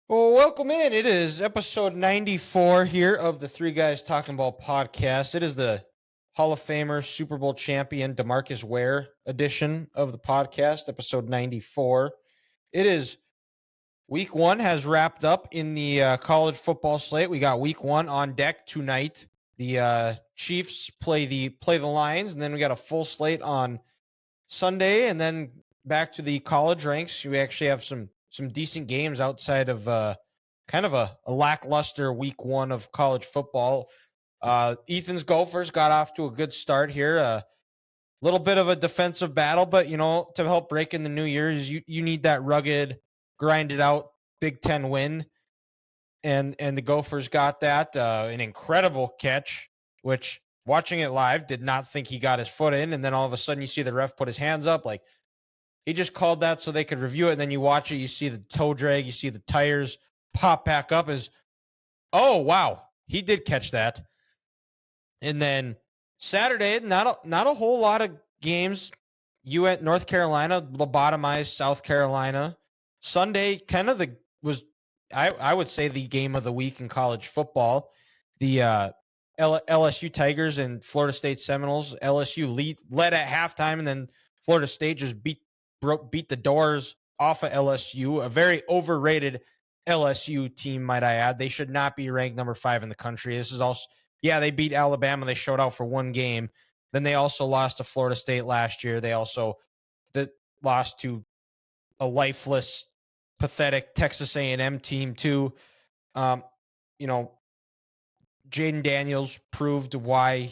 Well, welcome in. It is episode 94 here of the Three Guys Talking Ball podcast. It is the Hall of Famer, Super Bowl champion, DeMarcus Ware edition of the podcast, episode 94. It is week one has wrapped up in the college football slate. We got week one on deck tonight. The Chiefs play the Lions, and then we got a full slate on Sunday, and then back to the college ranks. We actually have some decent games outside of kind of a lackluster week one of college football. Ethan's Gophers got off to a good start here. A little bit of a defensive battle, but to help break in the new year, you need that rugged, grinded out Big Ten win, and the Gophers got that. An incredible catch, which watching it live did not think he got his foot in, and then all of a sudden you see the ref put his hands up like. He just called that so they could review it, and then you watch it, you see the toe drag, you see the tires pop back up as, oh, wow, he did catch that. And then Saturday, not a whole lot of games. You at North Carolina lobotomized South Carolina. Sunday kind of I would say the game of the week in college football. The LSU Tigers and Florida State Seminoles. LSU led at halftime, and then Florida State just beat the doors off of LSU, a very overrated LSU team, might I add. They should not be ranked number 5 in the country. This is also, they beat Alabama. They showed out for one game. Then they also lost to Florida State last year. They also lost to a lifeless, pathetic Texas A&M team too. Jaden Daniels proved why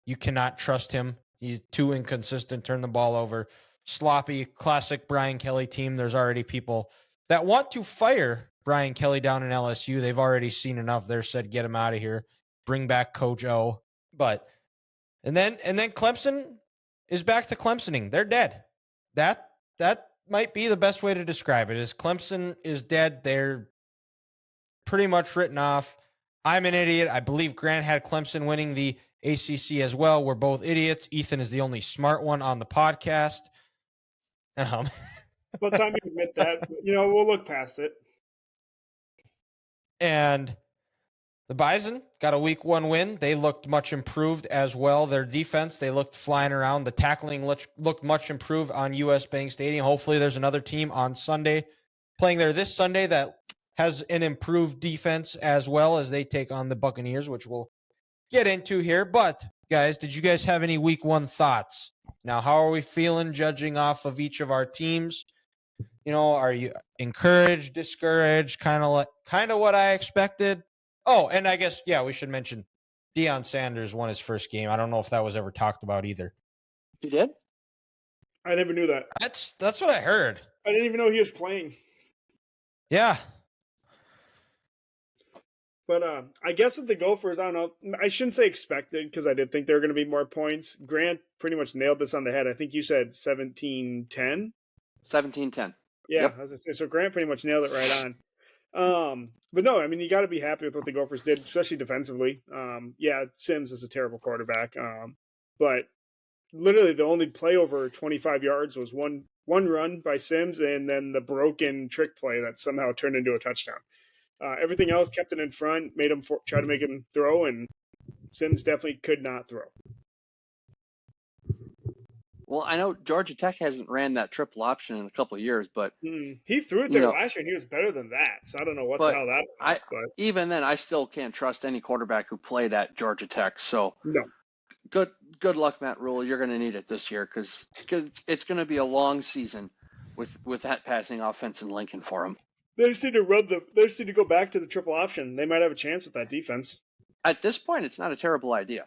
you cannot trust him. He's too inconsistent, turn the ball over. Sloppy, classic Brian Kelly team. There's already people that want to fire Brian Kelly down in LSU. They've already seen enough. They're said, get him out of here. Bring back Coach O. And then Clemson is back to Clemsoning. They're dead. That might be the best way to describe it. Is Clemson is dead. They're pretty much written off. I'm an idiot. I believe Grant had Clemson winning the ACC as well. We're both idiots. Ethan is the only smart one on the podcast. Well, time you admit that, we'll look past it. And the Bison got a week one win. They looked much improved as well. Their defense, they looked flying around. The tackling looked much improved on US Bank Stadium. Hopefully there's another team on Sunday playing there this Sunday that has an improved defense as well as they take on the Buccaneers, which we'll get into here. But, guys, did you guys have any week one thoughts? Now, how are we feeling judging off of each of our teams? Are you encouraged, discouraged, kind of what I expected? Oh, and I guess, we should mention Deion Sanders won his first game. I don't know if that was ever talked about either. He did? I never knew that. That's what I heard. I didn't even know he was playing. Yeah. But I guess with the Gophers, I don't know. I shouldn't say expected because I did think there were going to be more points. Grant pretty much nailed this on the head. I think you said 17-10. 17-10. Yeah, yep. I was gonna say, so Grant pretty much nailed it right on. But no, I mean, you got to be happy with what the Gophers did, especially defensively. Sims is a terrible quarterback. But literally the only play over 25 yards was one run by Sims and then the broken trick play that somehow turned into a touchdown. Everything else kept it in front, made him try to make him throw, and Sims definitely could not throw. Well, I know Georgia Tech hasn't ran that triple option in a couple of years, but he threw it there last year, and he was better than that. So I don't know what the hell that was. But even then, I still can't trust any quarterback who played at Georgia Tech. So no. Good luck, Matt Rule. You're going to need it this year because it's going to be a long season with that passing offense in Lincoln for him. They just need to go back to the triple option. They might have a chance with that defense. At this point, it's not a terrible idea.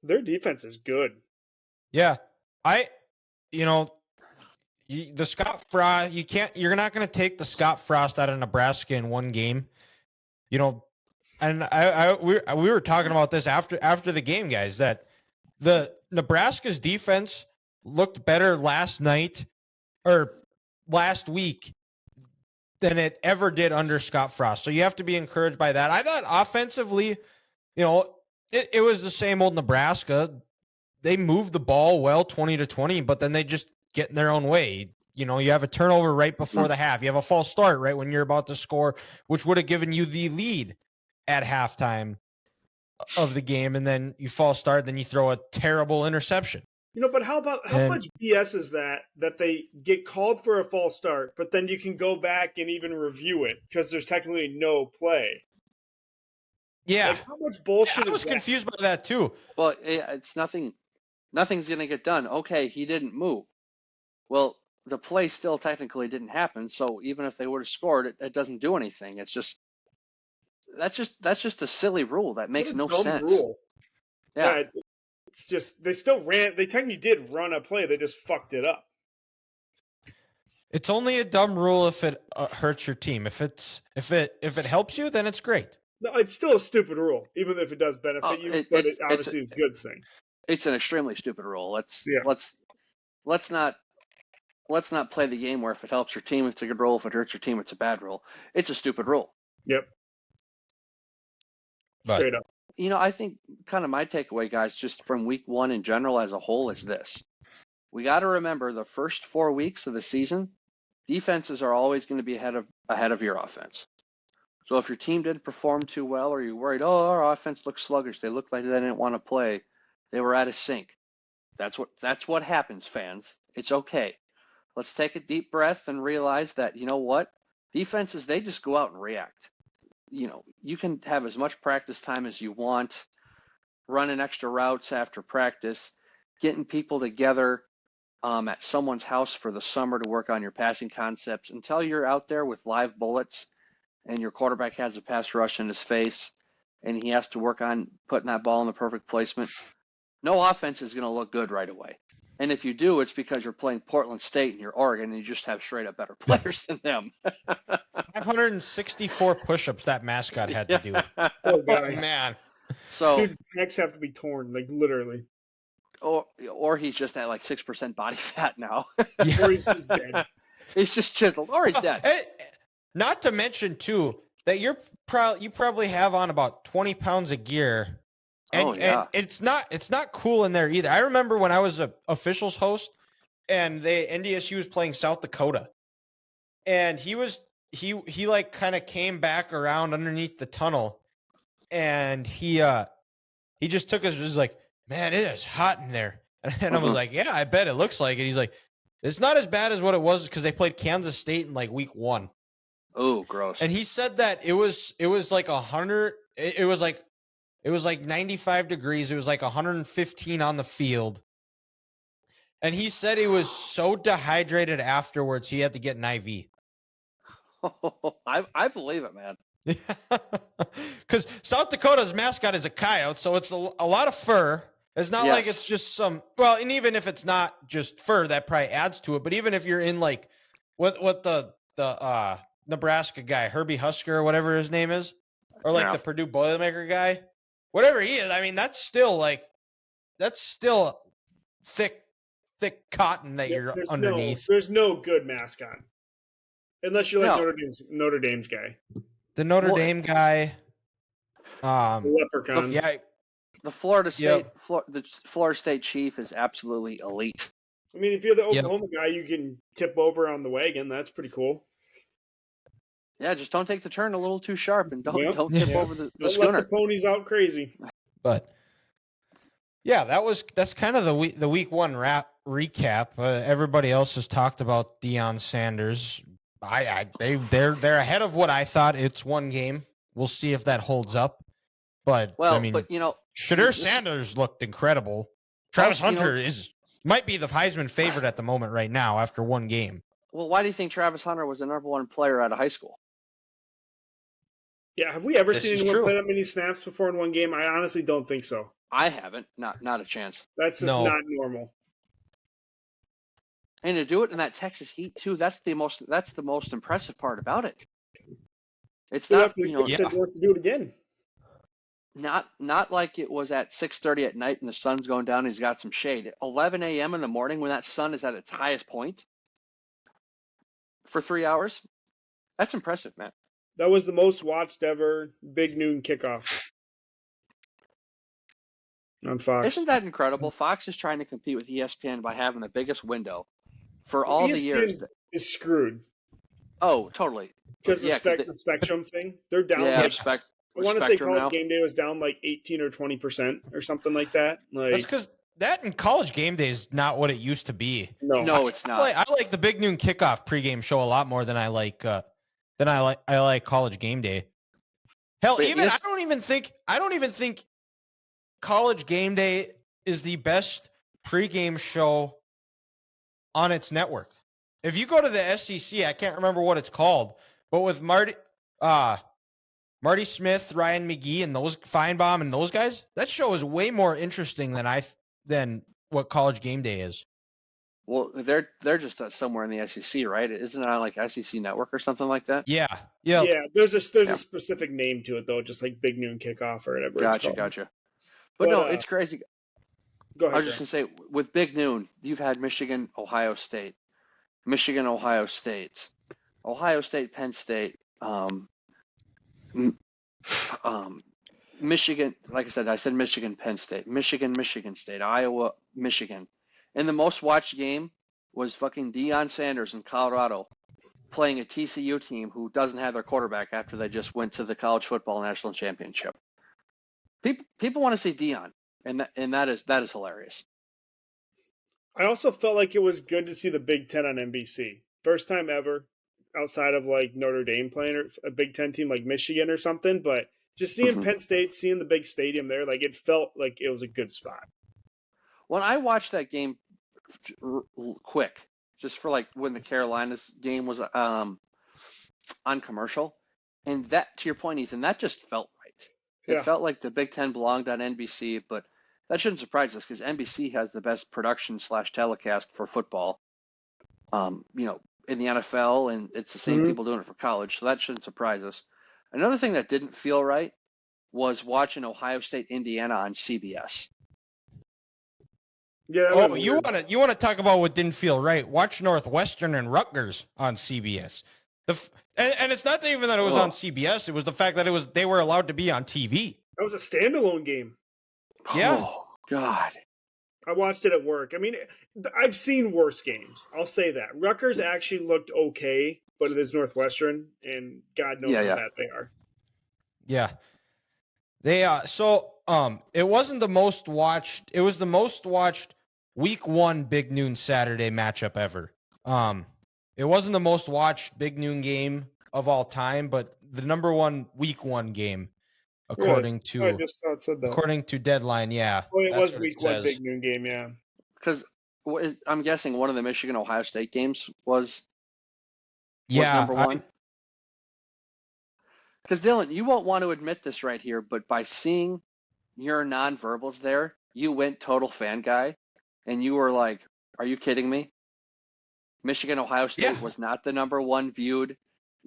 Their defense is good. Yeah. The Scott Frost, you're not going to take the Scott Frost out of Nebraska in one game. And we were talking about this after the game, guys, that the Nebraska's defense looked better last week than it ever did under Scott Frost. So you have to be encouraged by that. I thought offensively, it was the same old Nebraska. They moved the ball well, 20-20, but then they just get in their own way. you have a turnover right before the half. You have a false start right when you're about to score, which would have given you the lead at halftime of the game, and then you false start, then you throw a terrible interception. But how much BS is that they get called for a false start, but then you can go back and even review it because there's technically no play. Yeah. Like, how much bullshit I was confused by that too. Well, it's nothing's going to get done. Okay, he didn't move. Well, the play still technically didn't happen, so even if they would have scored, it doesn't do anything. It's just that's just a silly rule that makes no sense. Rule. Yeah. It's just they still ran. They technically did run a play. They just fucked it up. It's only a dumb rule if it hurts your team. If it helps you, then it's great. No, it's still a stupid rule, even if it does benefit you. But it obviously is a good thing. It's an extremely stupid rule. Let's not play the game where if it helps your team, it's a good rule. If it hurts your team, it's a bad rule. It's a stupid rule. Yep. Straight up. I think kind of my takeaway, guys, just from week one in general as a whole is this. We got to remember the first 4 weeks of the season, defenses are always going to be ahead of your offense. So if your team didn't perform too well or you're worried, our offense looks sluggish, they look like they didn't want to play, they were out of sync. That's what happens, fans. It's okay. Let's take a deep breath and realize that, you know what? Defenses, they just go out and react. You can have as much practice time as you want, running extra routes after practice, getting people together at someone's house for the summer to work on your passing concepts until you're out there with live bullets and your quarterback has a pass rush in his face and he has to work on putting that ball in the perfect placement. No offense is going to look good right away. And if you do, it's because you're playing Portland State and you're Oregon and you just have straight up better players than them. 564 push-ups that mascot had to do. Oh, man. So dude, necks have to be torn, like literally. Or he's just at like 6% body fat now. Or he's just dead. He's just chiseled. Or he's dead. Not to mention too that you probably have on about 20 pounds of gear. And it's not cool in there either. I remember when I was a officials host and NDSU was playing South Dakota. And he like kind of came back around underneath the tunnel and he just took us, was like, man, it is hot in there. And I was like, yeah, I bet it looks like it. He's like, it's not as bad as what it was because they played Kansas State in like week 1. Oh, gross. And he said that it was like 100. It was like 95 degrees. It was like 115 on the field. And he said he was so dehydrated afterwards he had to get an IV. I believe it, man. Because South Dakota's mascot is a coyote, so it's a lot of fur. It's not like it's just and even if it's not just fur, that probably adds to it. But even if you're in like what the Nebraska guy, Herbie Husker or whatever his name is, or like the Purdue Boilermaker guy, whatever he is, I mean that's still thick cotton that you're underneath. There's no good mascot. Unless you're like Notre Dame's guy. The Notre Dame guy. The Leprechauns. The Florida State Chief is absolutely elite. I mean, if you're the Oklahoma guy, you can tip over on the wagon. That's pretty cool. Yeah, just don't take the turn a little too sharp and don't tip over the schooner. Let the ponies out crazy. But yeah, that's kind of the week 1 recap. Everybody else has talked about Deion Sanders. They're ahead of what I thought. It's one game. We'll see if that holds up. But Shedeur Sanders looked incredible. Travis Hunter might be the Heisman favorite at the moment right now after one game. Well, why do you think Travis Hunter was the number 1 player out of high school? Yeah, have we ever seen anyone play that many snaps before in one game? I honestly don't think so. I haven't. Not a chance. That's just not normal. And to do it in that Texas heat too, that's the most impressive part about it. It's not to do it again. Not like it was at 6:30 at night and the sun's going down and he's got some shade. At 11 a.m. in the morning when that sun is at its highest point for 3 hours, that's impressive, man. That was the most watched ever big noon kickoff on Fox. Isn't that incredible? Fox is trying to compete with ESPN by having the biggest window. for all the ESPN years. is screwed Oh, totally. because Yeah, the Spectrum thing. They're down. yeah, Like, I want to say Spectrum College now. Game Day was down like 18 or 20% or something like that. Like, That's because that in College Game Day is not what it used to be. No, it's not. I like the Big Noon Kickoff pregame show a lot more than I like College Game Day. Hell, But I don't even think College Game Day is the best pregame show on its network. If you go to the SEC, I can't remember what it's called, but with Marty Smith, Ryan McGee, and those Feinbaum and those guys, that show is way more interesting than what College Game Day is. Well, they're just somewhere in the SEC, right? Isn't it on like SEC Network or something like that? Yeah. There's a specific name to it though, just like Big Noon Kickoff or whatever. Gotcha. But no, it's crazy. Go ahead. I was just gonna say, with Big Noon, you've had Michigan, Ohio State, Ohio State, Penn State, Michigan. Like I said Michigan, Penn State, Michigan State, Iowa, Michigan. And the most watched game was fucking Deion Sanders in Colorado playing a TCU team who doesn't have their quarterback after they just went to the college football national championship. People want to see Deion, and that is hilarious. I also felt like it was good to see the Big Ten on NBC. First time ever, outside of like Notre Dame playing a Big Ten team like Michigan or something. But just seeing Penn State, seeing the big stadium there, like it felt like it was a good spot. When I watched that game quick, just for like when the Carolinas game was on commercial, and that, to your point, Ethan, that just felt right. It felt like the Big Ten belonged on NBC, but that shouldn't surprise us because NBC has the best production / telecast for football, in the NFL, and it's the same people doing it for college, so that shouldn't surprise us. Another thing that didn't feel right was watching Ohio State, Indiana on CBS. Yeah. You want to talk about what didn't feel right? Watch Northwestern and Rutgers on CBS. And it's not even that it was on CBS. It was the fact that they were allowed to be on TV. That was a standalone game. Yeah. Oh God. I watched it at work. I mean, I've seen worse games. I'll say that. Rutgers actually looked okay, but it is Northwestern, and God knows how bad they are. Yeah. They it wasn't the most watched. It was the most watched Week 1 Big Noon Saturday matchup ever. It wasn't the most watched Big Noon game of all time, but the number 1 Week 1 game, according to Deadline. Yeah, it was Week 1 Big Noon game. Yeah, because I'm guessing one of the Michigan Ohio State games was number 1. Because Dylan, you won't want to admit this right here, but by seeing your nonverbals there, you went total fan guy, and you were like, "Are you kidding me? Michigan Ohio State was not the number 1 viewed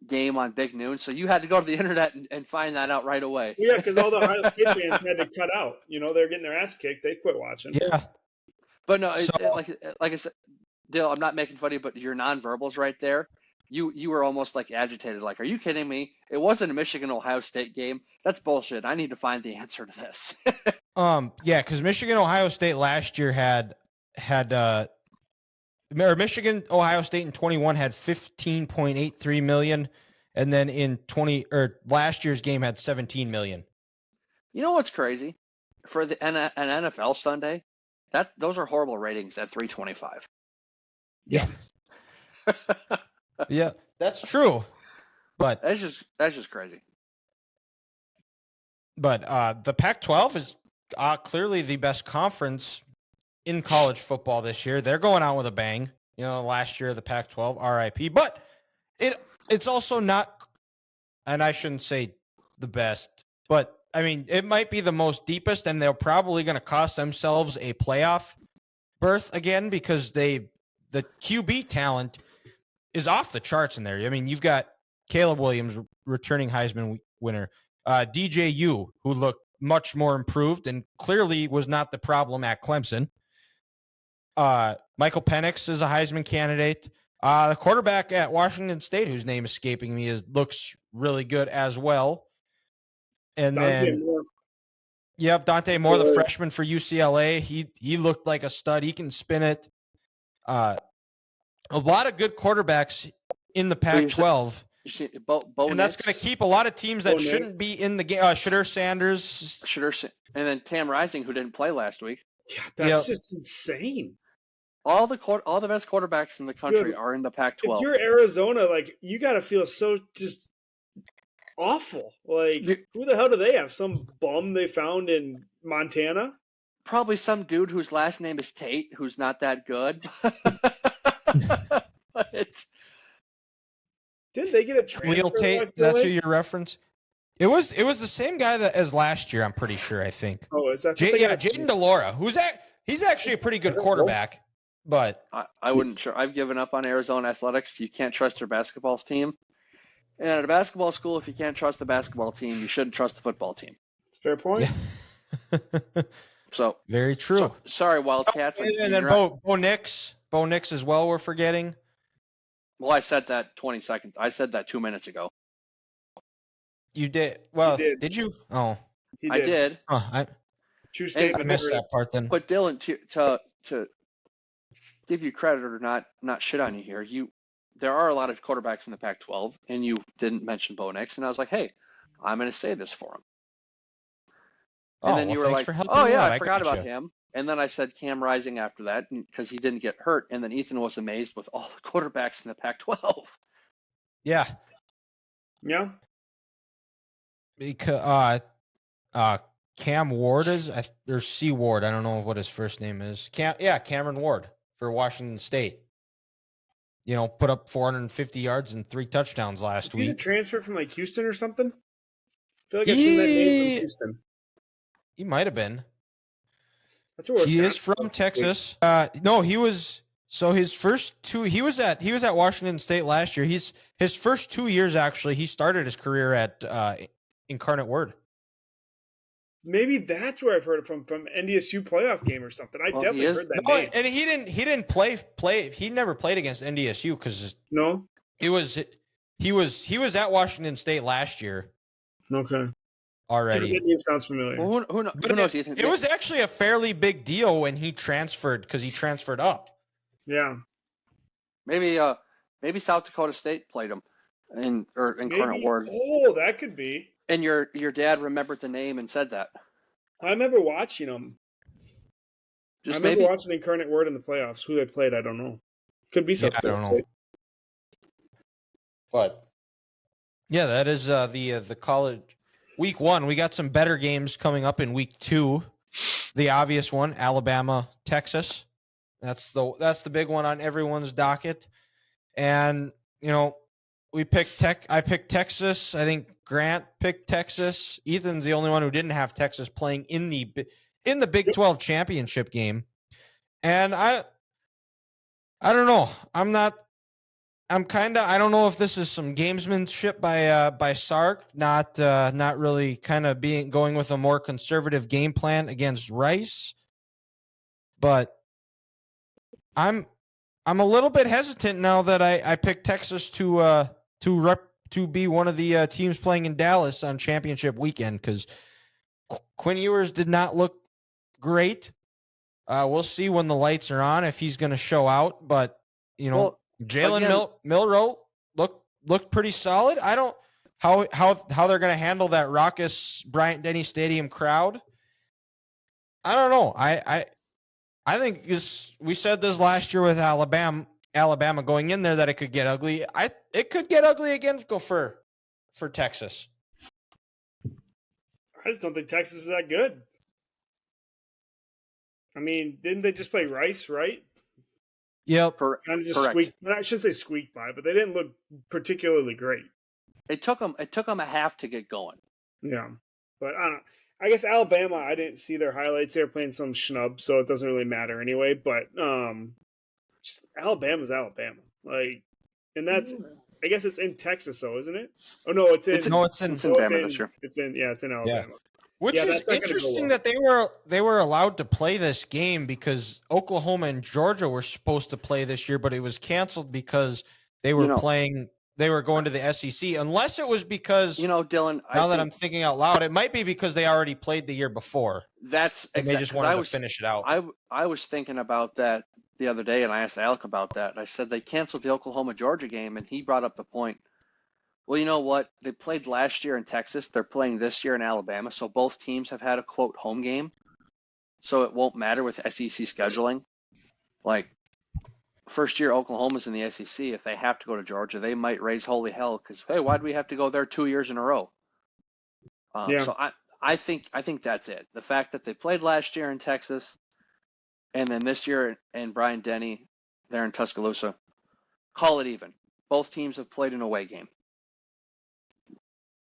game on Big Noon," so you had to go to the internet and find that out right away. Yeah, because all the Ohio State fans had to cut out. They're getting their ass kicked. They quit watching. Yeah, but no, like I said, Dale, I'm not making fun of you, but your nonverbals right there. You were almost like agitated, like, "Are you kidding me? It wasn't a Michigan Ohio State game. That's bullshit. I need to find the answer to this." Yeah, because Michigan Ohio State last year or Michigan Ohio State in 21 had 15.83 million, and then in last year's game had 17 million. You know what's crazy? For an NFL Sunday, those are horrible ratings at 325. Yeah. Yeah, that's true. But that's just crazy. But the Pac-12 is clearly the best conference in college football this year. They're going out with a bang. Last year the Pac-12, RIP. But it's also not, and I shouldn't say the best, but I mean it might be the most deepest, and they're probably going to cost themselves a playoff berth again because the QB talent is off the charts in there. I mean, you've got Caleb Williams, returning Heisman winner, DJU, who looked much more improved and clearly was not the problem at Clemson. Michael Penix is a Heisman candidate. The quarterback at Washington State, whose name is escaping me, looks really good as well. And Dante Moore, the freshman for UCLA, he looked like a stud. He can spin it. a lot of good quarterbacks in the Pac-12. You see, Bo And that's going to keep a lot of teams that Bo shouldn't be in the game. Shedeur Sanders. And then Cam Rising, who didn't play last week. Yeah, that's just insane. All the best quarterbacks in the country Dude, are in the Pac-12. If you're Arizona, like, you got to feel so just awful. Like, who the hell do they have? Some bum they found in Montana? Probably some dude whose last name is Tate, who's not that good. Didn't they get a transfer? Khalil Tate, that's who you're reference. It was the same guy as last year, I'm pretty sure, I think. Oh, is that Jaden DeLora, he's actually a pretty good quarterback, but I wouldn't sure. I've given up on Arizona athletics. You can't trust their basketball team. And at a basketball school, if you can't trust the basketball team, you shouldn't trust the football team. Fair point. Yeah. So very true. So, sorry, Wildcats. And then Bo Nix as well. We're forgetting. Well, I said that 20 seconds. I said that 2 minutes ago. You did. Well, did you? Oh, I did. True statement. I missed that part then. But Dylan, to give you credit or not shit on you here, there are a lot of quarterbacks in the Pac-12, and you didn't mention Bo Nix, and I was like, hey, I'm going to say this for him. And then you were like, oh yeah, I forgot about him. And then I said Cam Rising after that because he didn't get hurt. And then Ethan was amazed with all the quarterbacks in the Pac-12. Yeah. Yeah. Because Cam Ward or C Ward. I don't know what his first name is. Cameron Ward for Washington State. You know, put up 450 yards and 3 touchdowns last week. Is he a transfer from like Houston or something? I feel like I've seen that name from Houston. He might have been. He is from Texas. No, he was. So his first 2, he was at Washington State last year. His first 2 years actually. He started his career at Incarnate Word. Maybe that's where I've heard it from NDSU playoff game or something. I definitely heard that name. And he didn't play. He never played against NDSU because he was at Washington State last year. Okay. Already. That name sounds familiar. Well, who knows? It was actually a fairly big deal when he transferred because he transferred up. Yeah. Maybe South Dakota State played him in Incarnate Word. Oh, that could be. And your dad remembered the name and said that. I remember watching them. I remember watching Incarnate Word in the playoffs. Who they played, I don't know. Could be South Dakota State. But yeah, that is the college. Week 1, we got some better games coming up in week 2. The obvious one, Alabama, Texas. That's the big one on everyone's docket. And you know, I picked Texas. I think Grant picked Texas. Ethan's the only one who didn't have Texas playing in the Big 12 championship game. And I don't know. I don't know if this is some gamesmanship by Sark, not really kind of going with a more conservative game plan against Rice, but I'm a little bit hesitant now that I picked Texas to be one of the teams playing in Dallas on championship weekend because Quinn Ewers did not look great. We'll see when the lights are on if he's going to show out, but you know. Well, Jalen Milroe looked pretty solid. I don't how they're going to handle that raucous Bryant-Denny Stadium crowd. I don't know. I think we said this last year with Alabama going in there that it could get ugly. It could get ugly again for Texas. I just don't think Texas is that good. I mean, didn't they just play Rice, right? Yep. Kind of just squeaked. I shouldn't say squeaked by, but they didn't look particularly great. It took them a half to get going. Yeah, but I don't know. I guess Alabama, I didn't see their highlights. They were playing some schnub, so it doesn't really matter anyway. But just Alabama's Alabama. Like, and that's I guess it's in Texas though, isn't it? Oh no, it's in Bama this year. It's in Alabama. Yeah. Which is interesting that they were allowed to play this game because Oklahoma and Georgia were supposed to play this year, but it was canceled because they were they were going to the SEC. Unless it was because Dylan. I'm thinking out loud, it might be because they already played the year before. That's exactly. They just wanted to finish it out. I was thinking about that the other day, and I asked Alec about that. And I said they canceled the Oklahoma-Georgia game, and he brought up the point. Well, you know what? They played last year in Texas. They're playing this year in Alabama, so both teams have had a quote home game. So it won't matter with SEC scheduling. Like first year Oklahoma's in the SEC. If they have to go to Georgia, they might raise holy hell because hey, why do we have to go there 2 years in a row? Yeah. So I think that's it. The fact that they played last year in Texas, and then this year in Bryant-Denny, there in Tuscaloosa, call it even. Both teams have played an away game.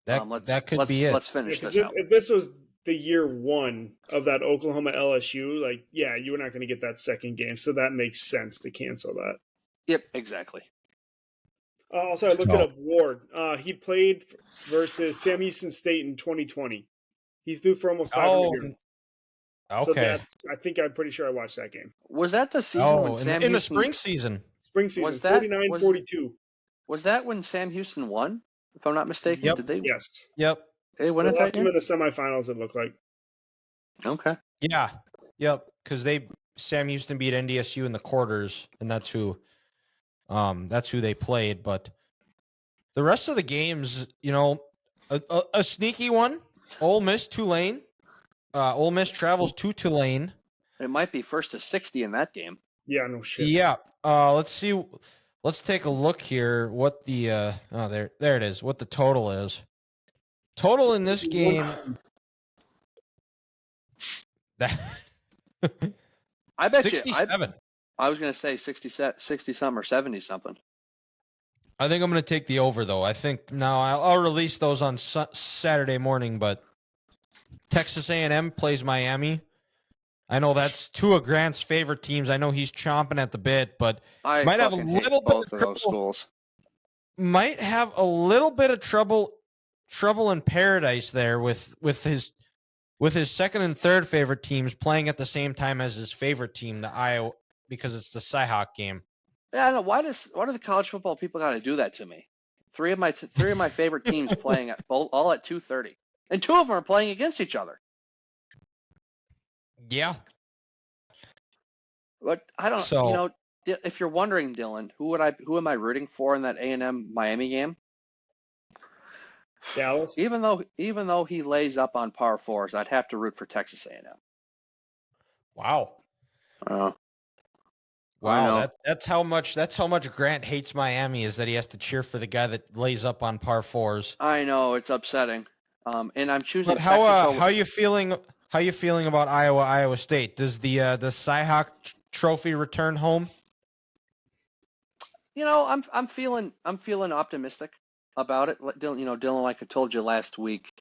That could be it. Let's finish Because this out. if this was the year one of that Oklahoma LSU, like, yeah, you were not going to get that second game. So that makes sense to cancel that. Yep, exactly. Also, I looked it up. Ward. He played versus Sam Houston State in 2020. He threw for almost 500 yards. Okay. So I'm pretty sure I watched that game. Was that the season when Sam Houston... in the spring season. Spring season, Was that- 49-42. Was that when Sam Houston won? If I'm not mistaken, Yep. Did they? Yes. They won They it lost that him year? in the semifinals, it looked like. Okay. Yeah. Yep. Because Sam Houston beat NDSU in the quarters, and that's who they played. But the rest of the games, a sneaky one. Ole Miss, Tulane. Ole Miss travels to Tulane. It might be first to 60 in that game. Yeah, no shit. Yeah. Let's see. Let's take a look here. What the there it is. What the total is. Total in this game. That I bet 67. I was going to say 60 something or 70 something. I think I'm going to take the over, though. I think now I'll release those on Saturday morning, but Texas A&M plays Miami. I know that's two of Grant's favorite teams. I know he's chomping at the bit, but might have a little bit both of those schools. Might have a little bit of trouble in paradise there with his second and third favorite teams playing at the same time as his favorite team, the Iowa, because it's the Cyhawk game. Yeah, I know. Why do the college football people got to do that to me? Three of my favorite teams playing all at 2:30, and two of them are playing against each other. Yeah. But I don't. So, if you're wondering, Dylan, who am I rooting for in that A&M Miami game? Dallas. Even though he lays up on par fours, I'd have to root for Texas A&M. Wow. Wow, that's how much Grant hates Miami, is that he has to cheer for the guy that lays up on par fours. I know, it's upsetting. And I'm choosing But Texas. how you feeling? How you feeling about Iowa State? Does the Cyhawk trophy return home? I'm feeling optimistic about it. Dylan, like I told you last week,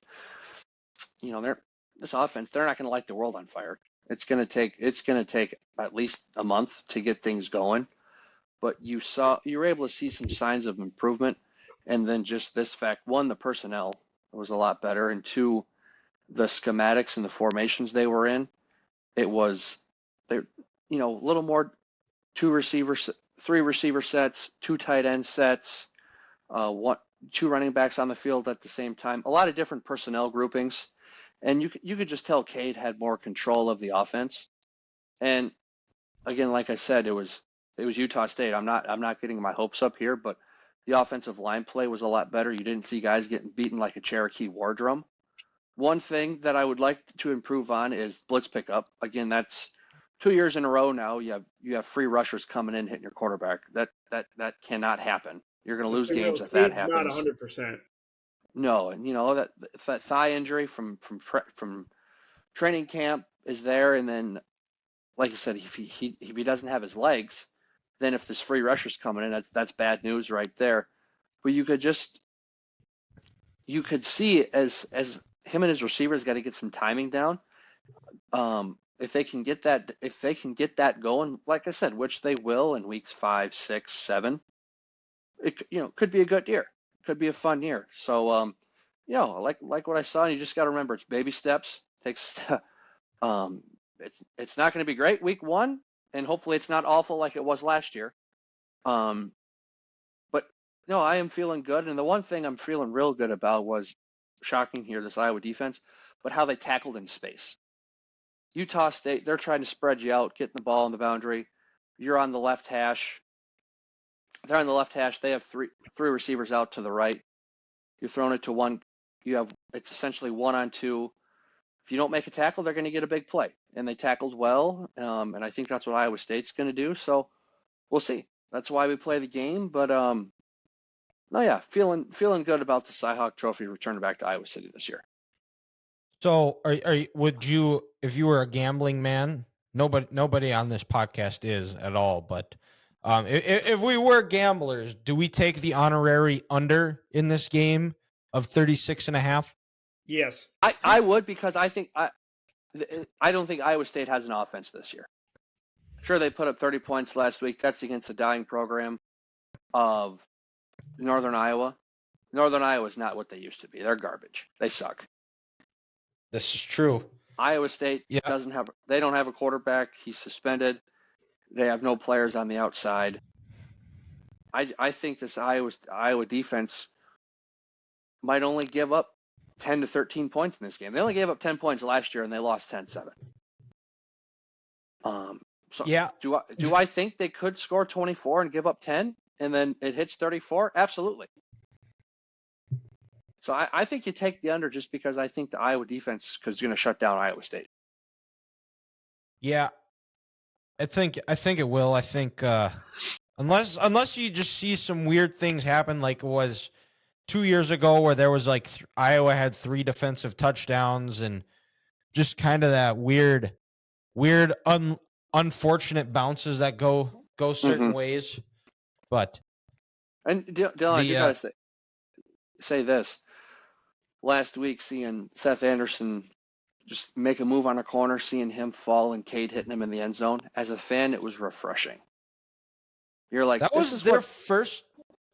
this offense, they're not going to light the world on fire. It's going to take at least a month to get things going, but you were able to see some signs of improvement, and then just this fact: one, the personnel was a lot better, and two, the schematics and the formations they were in, a little more three receiver sets, two tight end sets, two running backs on the field at the same time, a lot of different personnel groupings. And you could just tell Cade had more control of the offense. And again, like I said, it was Utah State. I'm not getting my hopes up here, but the offensive line play was a lot better. You didn't see guys getting beaten like a Cherokee war drum. One thing that I would like to improve on is blitz pickup. Again, that's 2 years in a row now. You have free rushers coming in hitting your quarterback. That cannot happen. You're going to lose games if that happens. Not 100%. No, and that thigh injury from training camp is there, and then, like I said, if he doesn't have his legs, then if this free rusher's coming in, that's bad news right there. But you could see as him and his receivers got to get some timing down. If they can get that going, like I said, which they will in weeks 5, 6, 7, it could be a good year. Could be a fun year. So, like what I saw, and you just got to remember, it's baby steps. It's not going to be great week 1, and hopefully it's not awful like it was last year. But no, I am feeling good, and the one thing I'm feeling real good about was shocking here, this Iowa defense, but how they tackled in space. Utah State, they're trying to spread you out, getting the ball on the boundary. You're on the left hash. They're on the left hash. They have three receivers out to the right. You're throwing it to one. It's essentially 1-on-2. If you don't make a tackle, they're going to get a big play. And they tackled well, and I think that's what Iowa State's going to do. So we'll see. That's why we play the game. But feeling good about the Cy-Hawk Trophy returning back to Iowa City this year. So, would you, if you were a gambling man? Nobody on this podcast is at all. But if we were gamblers, do we take the honorary under in this game of 36.5? Yes, I would, because I don't think Iowa State has an offense this year. Sure, they put up 30 points last week. That's against the dying program of Northern Iowa. Northern Iowa is not what they used to be. They're garbage. They suck. This is true. Iowa State they don't have a quarterback. He's suspended. They have no players on the outside. I think this Iowa defense might only give up 10 to 13 points in this game. They only gave up 10 points last year, and they lost 10-7. Do I think they could score 24 and give up 10, and then it hits 34? Absolutely. So I think you take the under, just because I think the Iowa defense is going to shut down Iowa State. Yeah, I think it will. I think unless you just see some weird things happen, like it was 2 years ago where there was like Iowa had 3 defensive touchdowns, and just kind of that weird unfortunate bounces that go certain ways. But Dylan, I do gotta say this. Last week, seeing Seth Anderson just make a move on a corner, seeing him fall and Cade hitting him in the end zone, as a fan, it was refreshing. You're like, that was their first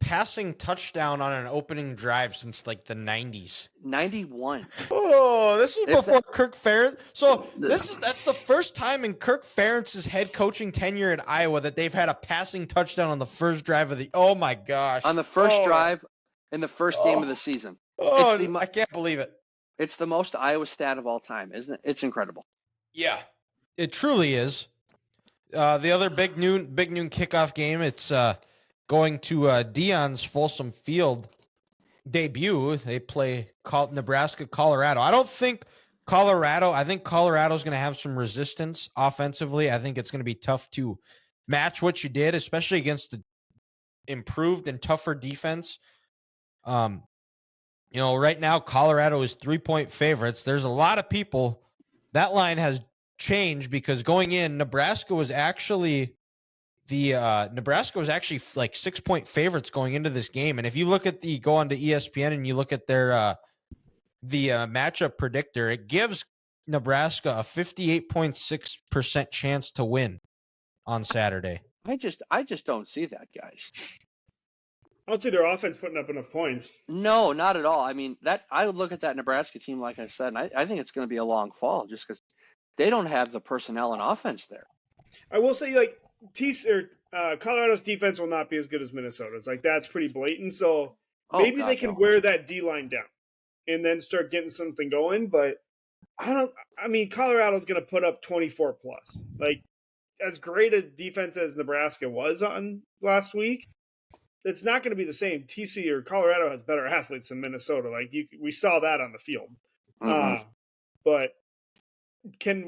passing touchdown on an opening drive since like the 90s. 91. Oh, this was before Kirk Ferentz. So that's the first time in Kirk Ferentz's head coaching tenure at Iowa that they've had a passing touchdown on the first drive of the. Oh my gosh! On the first drive in the first game of the season. I can't believe it. It's the most Iowa stat of all time, isn't it? It's incredible. Yeah, it truly is. The other big noon kickoff game. It's going to Dion's Folsom Field debut. They play Nebraska, Colorado. I think Colorado's going to have some resistance offensively. I think it's going to be tough to match what you did, especially against the improved and tougher defense. Right now Colorado is 3-point favorites. There's a lot of people. That line has changed because going in, Nebraska was actually like 6-point favorites going into this game. And if you look at go onto ESPN and you look at their the matchup predictor, it gives Nebraska a 58.6% chance to win on Saturday. I just don't see that, guys. I don't see their offense putting up enough points. No, not at all. I mean, I would look at that Nebraska team, like I said, and I think it's going to be a long fall just because they don't have the personnel and offense there. I will say, like, Colorado's defense will not be as good as Minnesota's. Like, that's pretty blatant. So maybe they can wear that D-line down and then start getting something going. But Colorado's going to put up 24 plus. Like, as great a defense as Nebraska was on last week, it's not going to be the same. TC or Colorado has better athletes than Minnesota. Like, we saw that on the field. Mm-hmm. But can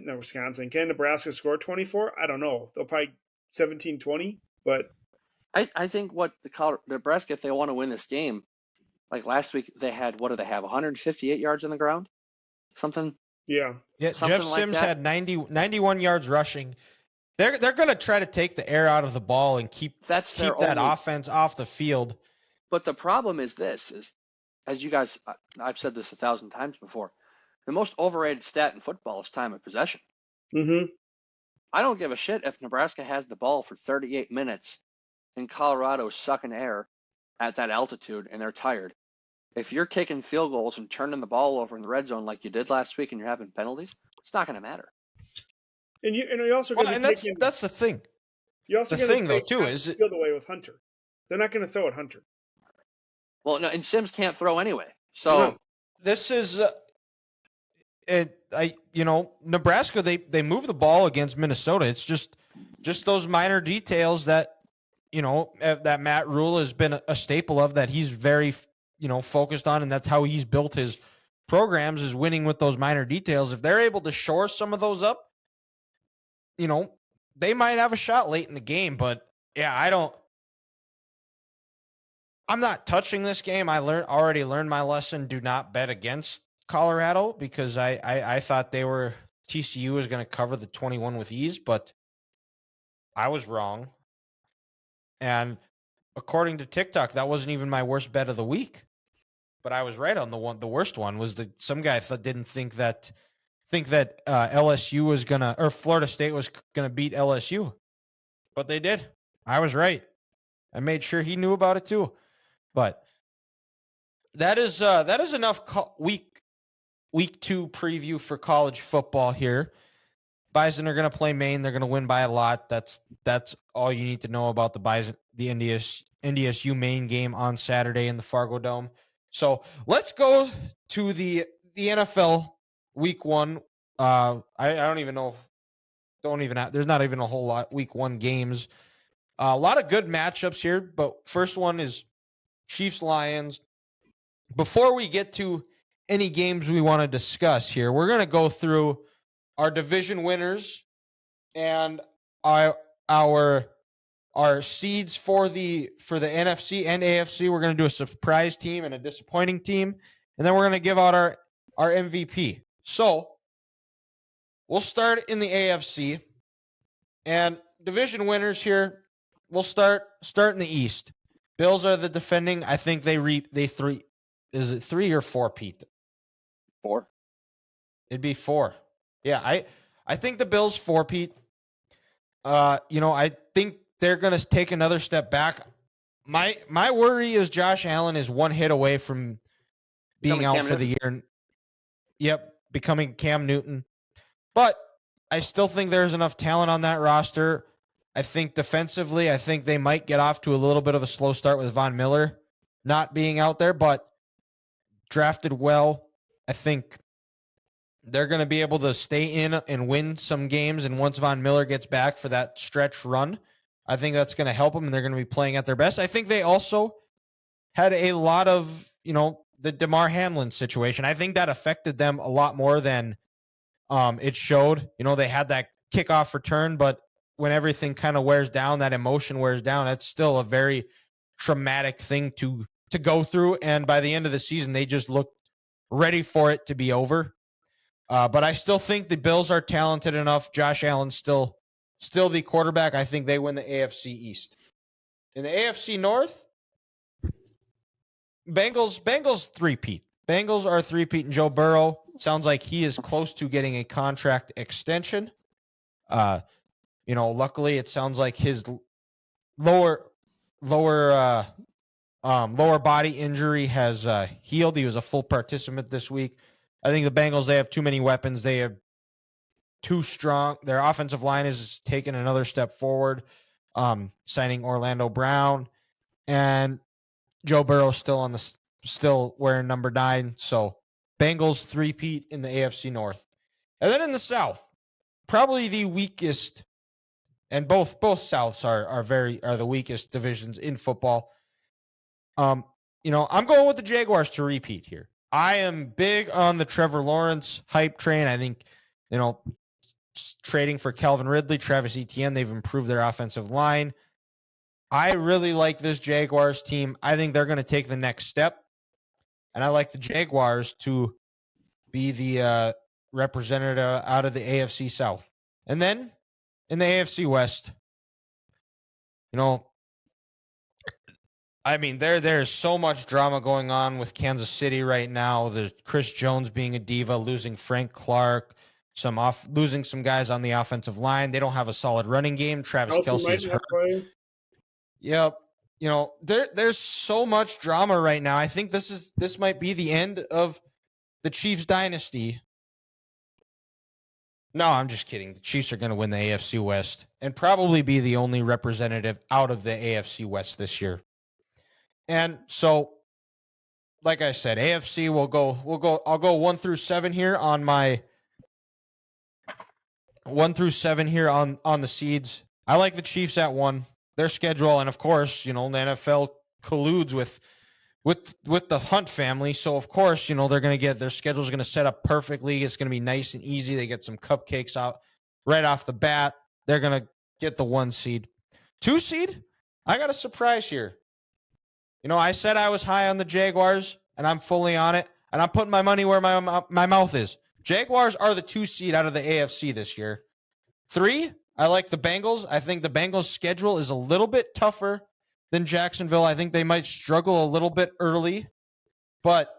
Nebraska score 24? I don't know. They'll probably 17-20. But I think Nebraska, if they want to win this game, like last week, they had, what do they have, 158 yards on the ground? Something? Yeah. Jeff Sims had 91 yards rushing. They're going to try to take the air out of the ball and keep that offense off the field. But the problem is this, as you guys, I've said this 1,000 times before, the most overrated stat in football is time of possession. Mm-hmm. I don't give a shit if Nebraska has the ball for 38 minutes and Colorado's sucking air at that altitude and they're tired. If you're kicking field goals and turning the ball over in the red zone like you did last week and you're having penalties, it's not going to matter. And you also that's the thing. You also the thing though too is field away with Hunter. They're not going to throw at Hunter. Well, no, and Sims can't throw anyway. So this is Nebraska. They move the ball against Minnesota. It's just just those minor details that, that Matt Rule has been a staple of, that he's very, focused on, and that's how he's built his programs, is winning with those minor details. If they're able to shore some of those up, they might have a shot late in the game. But yeah, I'm not touching this game. I already learned my lesson. Do not bet against Colorado, because I thought TCU was going to cover the 21 with ease, but I was wrong. And according to TikTok, that wasn't even my worst bet of the week. But I was right on the worst one was some guy didn't think that LSU was gonna, or Florida State was gonna beat LSU, but they did. I was right. I made sure he knew about it too. But that is enough week 2 preview for college football here. Bison are gonna play Maine. They're gonna win by a lot. That's all you need to know about the Bison, the NDSU Maine game on Saturday in the Fargo Dome. So let's go to the NFL week 1. I don't even know. There's not even a whole lot week 1 games. A lot of good matchups here, but first one is Chiefs-Lions. Before we get to any games we want to discuss here, we're going to go through our division winners and our seeds for the NFC and AFC. We're going to do a surprise team and a disappointing team, and then we're going to give out our MVP. So we'll start in the AFC, and division winners here. We'll start in the East. Bills are the defending. I think they three. Is it 3 or 4, Pete? 4. It'd be 4. Yeah, I think the Bills 4, Pete. I think they're going to take another step back. My worry is Josh Allen is one hit away from being out for the year. Yep, becoming Cam Newton. But I still think there's enough talent on that roster. I think defensively, they might get off to a little bit of a slow start with Von Miller not being out there, but drafted well. I think they're going to be able to stay in and win some games. And once Von Miller gets back for that stretch run, I think that's going to help them, and they're going to be playing at their best. I think they also had a lot of, the DeMar Hamlin situation. I think that affected them a lot more than it showed. They had that kickoff return, but when everything kind of wears down, that emotion wears down, that's still a very traumatic thing to go through. And by the end of the season, they just looked ready for it to be over. But I still think the Bills are talented enough. Josh Allen's still the quarterback. I think they win the AFC East. In the AFC North, Bengals three-peat. Bengals are three-peat, and Joe Burrow sounds like he is close to getting a contract extension. Luckily it sounds like his lower body injury has healed. He was a full participant this week. I think the Bengals, they have too many weapons. They have too strong. Their offensive line is taking another step forward, signing Orlando Brown, and Joe Burrow still wearing number 9. So Bengals three-peat in the AFC North. And then in the South, probably the weakest, and both Souths are the weakest divisions in football. I'm going with the Jaguars to repeat here. I am big on the Trevor Lawrence hype train. I think, trading for Calvin Ridley, Travis Etienne, they've improved their offensive line. I really like this Jaguars team. I think they're going to take the next step. And I like the Jaguars to be the representative out of the AFC South. And then in the AFC West, there's so much drama going on with Kansas City right now. There's Chris Jones being a diva, losing Frank Clark, losing some guys on the offensive line. They don't have a solid running game. Travis Kelce is hurt. Yep. There's so much drama right now. I think this might be the end of the Chiefs dynasty. No, I'm just kidding. The Chiefs are going to win the AFC West and probably be the only representative out of the AFC West this year. And so, like I said, AFC I'll go 1 through 7 here on my 1 through 7 here on the seeds. I like the Chiefs at 1. Their schedule, and of course, the NFL colludes with the Hunt family, so of course, they're going to get their schedule's going to set up perfectly. It's going to be nice and easy. They get some cupcakes out right off the bat. They're going to get the 1 seed. 2 seed, I got a surprise here. I said I was high on the Jaguars, and I'm fully on it, and I'm putting my money where my mouth is. Jaguars are the 2 seed out of the AFC this year. 3, I like the Bengals. I think the Bengals' schedule is a little bit tougher than Jacksonville. I think they might struggle a little bit early, but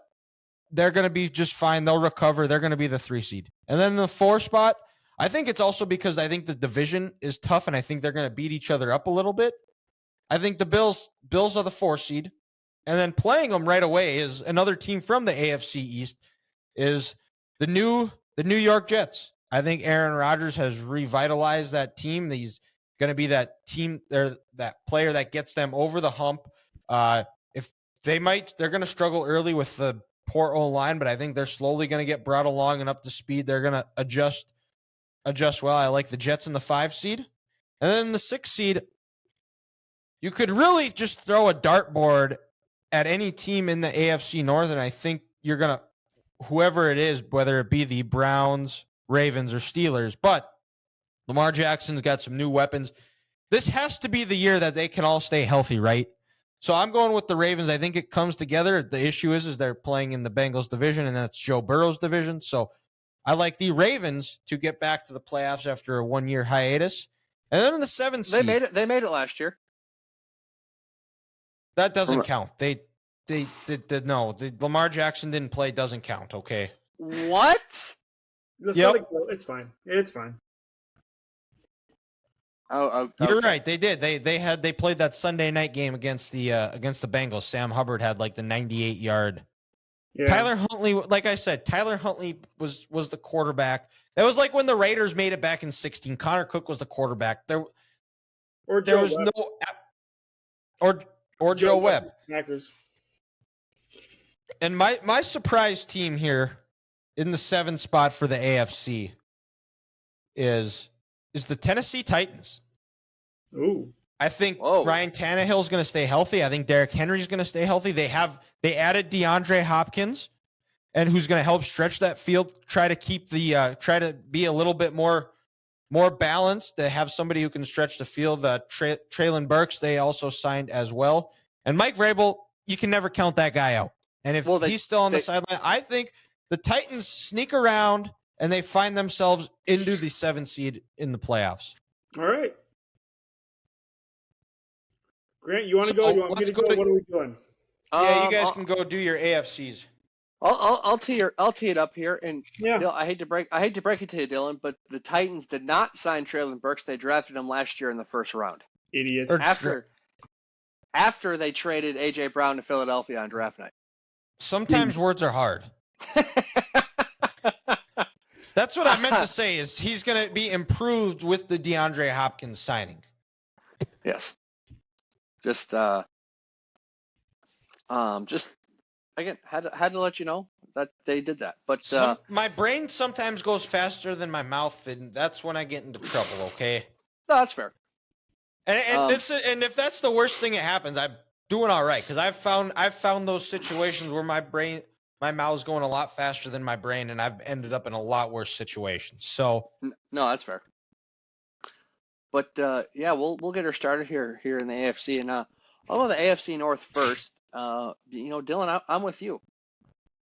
they're going to be just fine. They'll recover. They're going to be the 3 seed. And then the 4 spot, I think it's also because I think the division is tough, and I think they're going to beat each other up a little bit. I think the Bills are the 4 seed. And then playing them right away is another team from the AFC East is the New York Jets. I think Aaron Rodgers has revitalized that team. He's going to be that team, that player that gets them over the hump. If they're going to struggle early with the poor O-line, but I think they're slowly going to get brought along and up to speed. They're going to adjust well. I like the Jets in the 5 seed. And then the 6 seed, you could really just throw a dartboard at any team in the AFC North, and I think you're going to, whoever it is, whether it be the Browns, Ravens, or Steelers, but Lamar Jackson's got some new weapons. This has to be the year that they can all stay healthy, right? So I'm going with the Ravens. I think it comes together. The issue is they're playing in the Bengals division, and that's Joe Burrow's division. So I like the Ravens to get back to the playoffs after a 1-year hiatus. And then in the 7th seed, They made it last year. That doesn't count. No, Lamar Jackson didn't play. Doesn't count. Okay. What? Yep. It's fine. It's fine. Oh, You're right. They did. They played that Sunday night game against the Bengals. Sam Hubbard had like the 98-yard. Yeah. Tyler Huntley, like I said, Tyler Huntley was the quarterback. That was like when the Raiders made it back in 2016. Connor Cook was the quarterback. There was Webb. Or Joe Webb. Packers. And my surprise team here in the 7th spot for the AFC is the Tennessee Titans. Ooh. I think Ryan Tannehill is going to stay healthy. I think Derrick Henry is going to stay healthy. They added DeAndre Hopkins, and who's going to help stretch that field, try to be a little bit more balanced, to have somebody who can stretch the field. Traylon Burks, they also signed as well. And Mike Vrabel, you can never count that guy out. And if he's still on the sideline, I think the Titans sneak around and they find themselves into the 7th seed in the playoffs. All right. Grant, you want to go? You want me to go? What are we doing? Yeah, you guys can go do your AFCs. I'll tee it up here, and Dylan, I hate to break it to you, Dylan, but the Titans did not sign Traylon Burks. They drafted him last year in the 1st round. Idiot. After they traded A.J. Brown to Philadelphia on draft night. Sometimes words are hard. That's what I meant to say. Is he's going to be improved with the DeAndre Hopkins signing? Yes. Just again, had to let you know that they did that. But my brain sometimes goes faster than my mouth, and that's when I get into trouble. Okay. No, that's fair. And if that's the worst thing that happens, I'm doing all right, because I've found those situations where my mouth's going a lot faster than my brain, and I've ended up in a lot worse situations. So no, that's fair. But we'll get her started here in the AFC, and I'll go to the AFC North first. Dylan, I'm with you.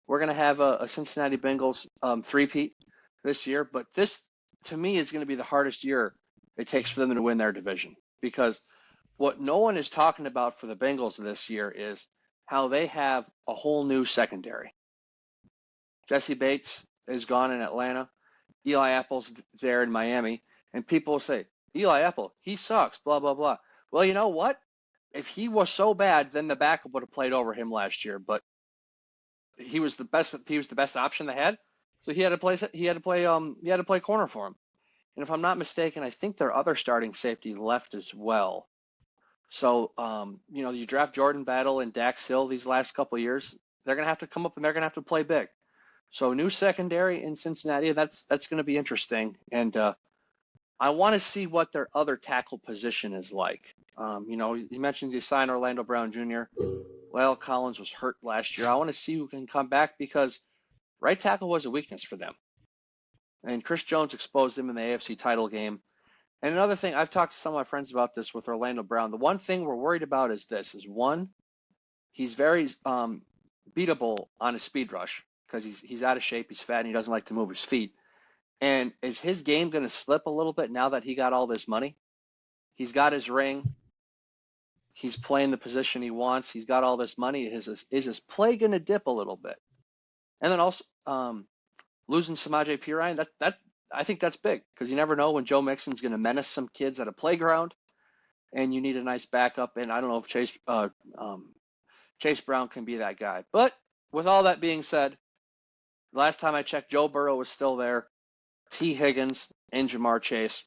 We're gonna have a Cincinnati Bengals three-peat this year, but this to me is going to be the hardest year it takes for them to win their division, because what no one is talking about for the Bengals this year is how they have a whole new secondary. Jesse Bates is gone in Atlanta. Eli Apple's there in Miami, and people will say, Eli Apple, he sucks, blah, blah, blah. Well, you know what? If he was so bad, then the backup would have played over him last year, but he was the best option they had. So he had to play corner for him. And if I'm not mistaken, I think their other starting safety left as well. So, you draft Jordan Battle and Dax Hill these last couple of years, they're going to have to come up and they're going to have to play big. So new secondary in Cincinnati, that's going to be interesting. And I want to see what their other tackle position is like. You mentioned you signed Orlando Brown Jr. Well, Collins was hurt last year. I want to see who can come back because right tackle was a weakness for them. And Chris Jones exposed him in the AFC title game. And another thing, I've talked to some of my friends about this with Orlando Brown. The one thing we're worried about is this, is one, he's very beatable on his speed rush because he's out of shape, he's fat, and he doesn't like to move his feet. And is his game going to slip a little bit now that he got all this money? He's got his ring. He's playing the position he wants. He's got all this money. Is his play going to dip a little bit? And then also losing Samaje Perine, that I think that's big because you never know when Joe Mixon's going to menace some kids at a playground, and you need a nice backup. And I don't know if Chase Brown can be that guy. But with all that being said, last time I checked, Joe Burrow was still there. T. Higgins and Jamar Chase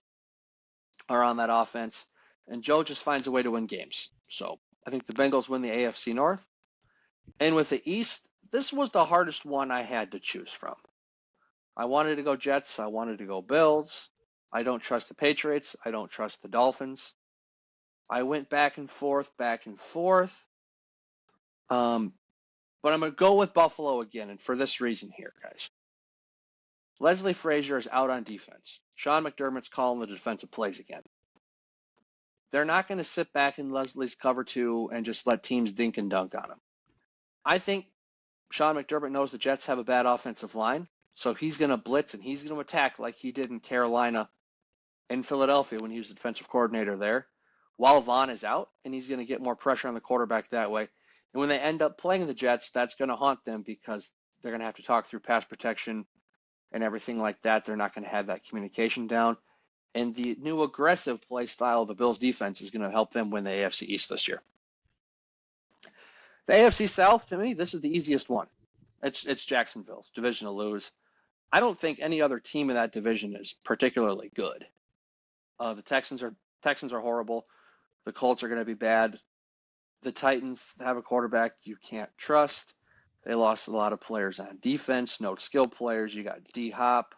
are on that offense, and Joe just finds a way to win games. So I think the Bengals win the AFC North. And with the East, this was the hardest one I had to choose from. I wanted to go Jets. I wanted to go Bills. I don't trust the Patriots. I don't trust the Dolphins. I went back and forth. But I'm going to go with Buffalo again, and for this reason here, guys. Leslie Frazier is out on defense. Sean McDermott's calling the defensive plays again. They're not going to sit back in Leslie's cover two and just let teams dink and dunk on him. I think Sean McDermott knows the Jets have a bad offensive line, so he's going to blitz and he's going to attack like he did in Carolina and Philadelphia when he was the defensive coordinator there, while Vaughn is out, and he's going to get more pressure on the quarterback that way. And when they end up playing the Jets, that's going to haunt them because they're going to have to talk through pass protection and everything like that. They're not going to have that communication down. And the new aggressive play style of the Bills defense is going to help them win the AFC East this year. The AFC South, to me, this is the easiest one. It's Jacksonville's division to lose. I don't think any other team in that division is particularly good. The Texans are horrible. The Colts are going to be bad. The Titans have a quarterback you can't trust. They lost a lot of players on defense, no skill players. You got D-Hop,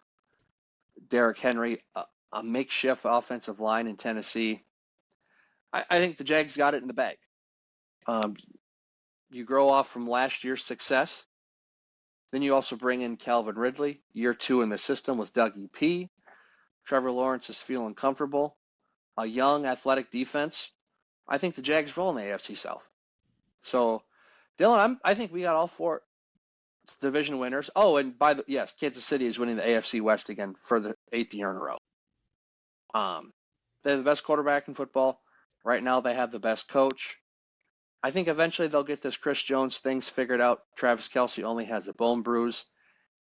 Derrick Henry, a makeshift offensive line in Tennessee. I think the Jags got it in the bag. You grow off from last year's success. Then you also bring in Calvin Ridley, year 2 in the system with Dougie P. Trevor Lawrence is feeling comfortable. A young, athletic defense. I think the Jags roll in the AFC South. So, Dylan, I think we got all 4 division winners. Oh, and Kansas City is winning the AFC West again for the 8th year in a row. They have the best quarterback in football. Right now, they have the best coach. I think eventually they'll get this Chris Jones things figured out. Travis Kelce only has a bone bruise.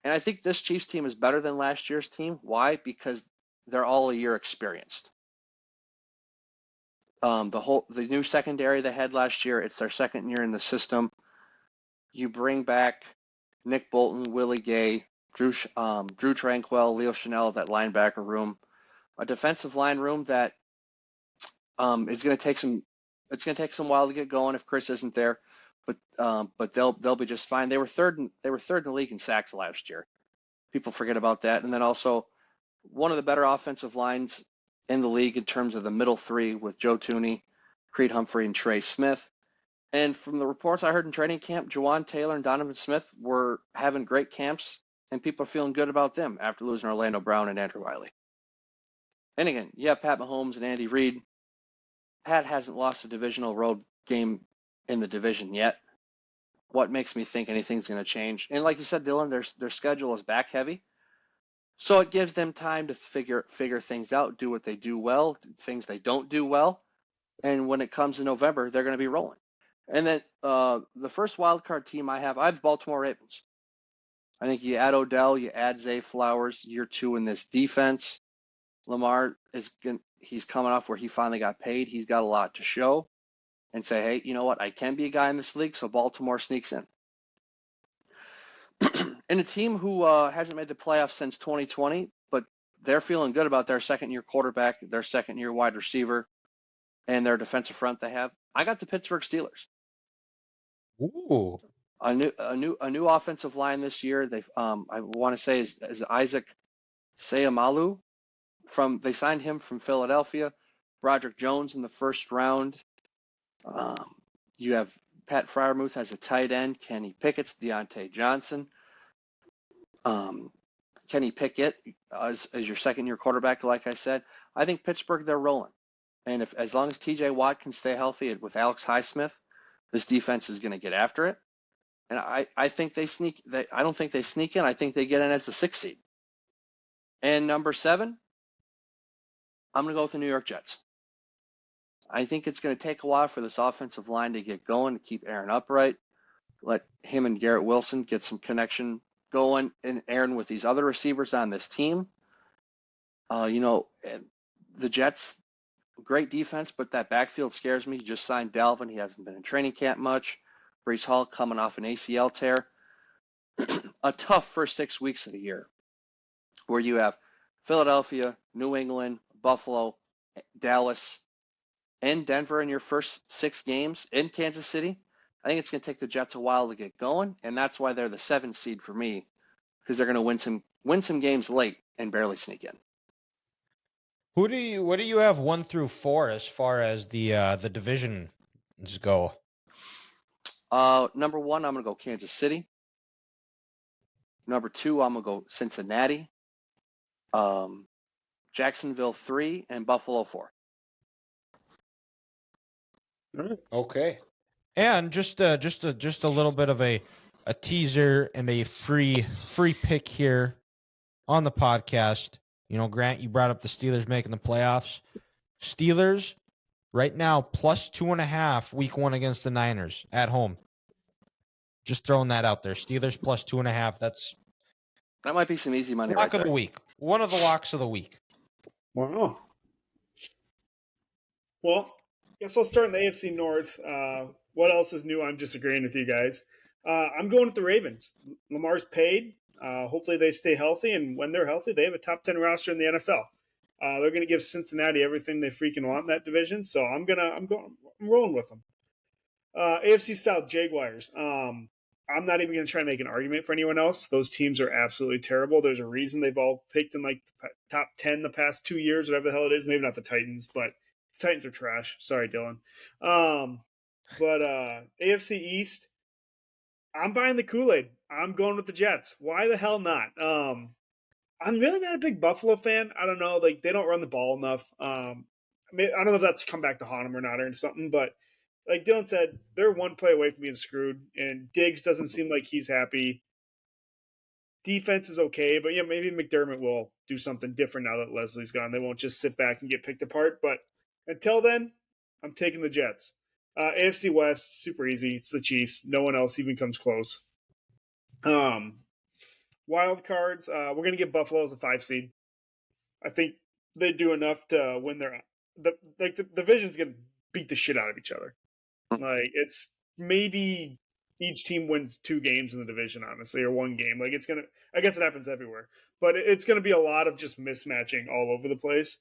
And I think this Chiefs team is better than last year's team. Why? Because they're all a year experienced. The new secondary they had last year, it's their second year in the system. You bring back Nick Bolton, Willie Gay, Drew Tranquil, Leo Chanel, that linebacker room, a defensive line room that is going to take some. It's going to take some while to get going if Chris isn't there, but they'll be just fine. They were third in the league in sacks last year. People forget about that. And then also one of the better offensive lines in the league in terms of the middle 3 with Joe Tooney, Creed Humphrey, and Trey Smith. And from the reports I heard in training camp, Juwan Taylor and Donovan Smith were having great camps, and people are feeling good about them after losing Orlando Brown and Andrew Wiley. And again, you have Pat Mahomes and Andy Reid. Pat hasn't lost a divisional road game in the division yet. What makes me think anything's going to change? And like you said, Dylan, their schedule is back heavy. So it gives them time to figure things out, do what they do well, things they don't do well. And when it comes to November, they're going to be rolling. And then the first wild card team I have Baltimore Ravens. I think you add Odell, you add Zay Flowers, year 2 in this defense. Lamar he's coming off where he finally got paid. He's got a lot to show and say, hey, you know what? I can be a guy in this league, so Baltimore sneaks in. And a team who hasn't made the playoffs since 2020, but they're feeling good about their second-year quarterback, their second-year wide receiver, and their defensive front they have. I got the Pittsburgh Steelers. Ooh. A new offensive line this year. I want to say is Isaac Seumalo They signed him from Philadelphia. Broderick Jones in the first round. You have Pat Freiermuth as a tight end. Kenny Pickett's Deontay Johnson. Kenny Pickett as your second-year quarterback, like I said. I think Pittsburgh, they're rolling. And as long as TJ Watt can stay healthy with Alex Highsmith, this defense is going to get after it. And I think they sneak. I don't think they sneak in. I think they get in as the 6th seed. And number 7, I'm going to go with the New York Jets. I think it's going to take a while for this offensive line to get going, to keep Aaron upright, let him and Garrett Wilson get some connection going, and Aaron with these other receivers on this team. The Jets, great defense, but that backfield scares me. He just signed Dalvin. He hasn't been in training camp much. Breece Hall coming off an ACL tear. A tough first 6 weeks of the year where you have Philadelphia, New England, Buffalo, Dallas, and Denver in your first 6 games in Kansas City. I think it's going to take the Jets a while to get going, and that's why they're the 7th seed for me, because they're going to win some games late and barely sneak in. What do you have 1 through 4 as far as the divisions go? Number 1, I'm going to go Kansas City. Number 2, I'm going to go Cincinnati. Jacksonville 3 and Buffalo 4. Okay. And just a little bit of a teaser and a free pick here on the podcast. Grant, you brought up the Steelers making the playoffs. Steelers right now plus 2.5 week 1 against the Niners at home. Just throwing that out there. Steelers plus 2.5. That might be some easy money lock right there. of the week. One of the locks of the week. Wow. Well, guess I'll start in the AFC North. What else is new? I'm disagreeing with you guys. I'm going with the Ravens. Lamar's paid. Hopefully they stay healthy, and when they're healthy, they have a top 10 roster in the NFL. They're going to give Cincinnati everything they freaking want in that division, so I'm rolling with them. AFC South Jaguars. I'm not even going to try to make an argument for anyone else. Those teams are absolutely terrible. There's a reason they've all picked in like the top 10 the past 2 years, whatever the hell it is. Maybe not the Titans, but the Titans are trash. Sorry, Dylan. But AFC East, I'm buying the Kool-Aid. I'm going with the Jets. Why the hell not? I'm really not a big Buffalo fan. I don't know. Like, they don't run the ball enough. I don't know if that's come back to haunt them or not or something, but like Dylan said, they're one play away from being screwed, and Diggs doesn't seem like he's happy. Defense is okay, but yeah, maybe McDermott will do something different now that Leslie's gone. They won't just sit back and get picked apart, but until then, I'm taking the Jets. AFC West, super easy. It's the Chiefs. No one else even comes close. Wild cards, we're going to give Buffalo as a 5 seed. I think they do enough to win the division's going to beat the shit out of each other. Like, it's maybe each team wins 2 games in the division, honestly, or 1 game. Like, I guess it happens everywhere, but it's going to be a lot of just mismatching all over the place.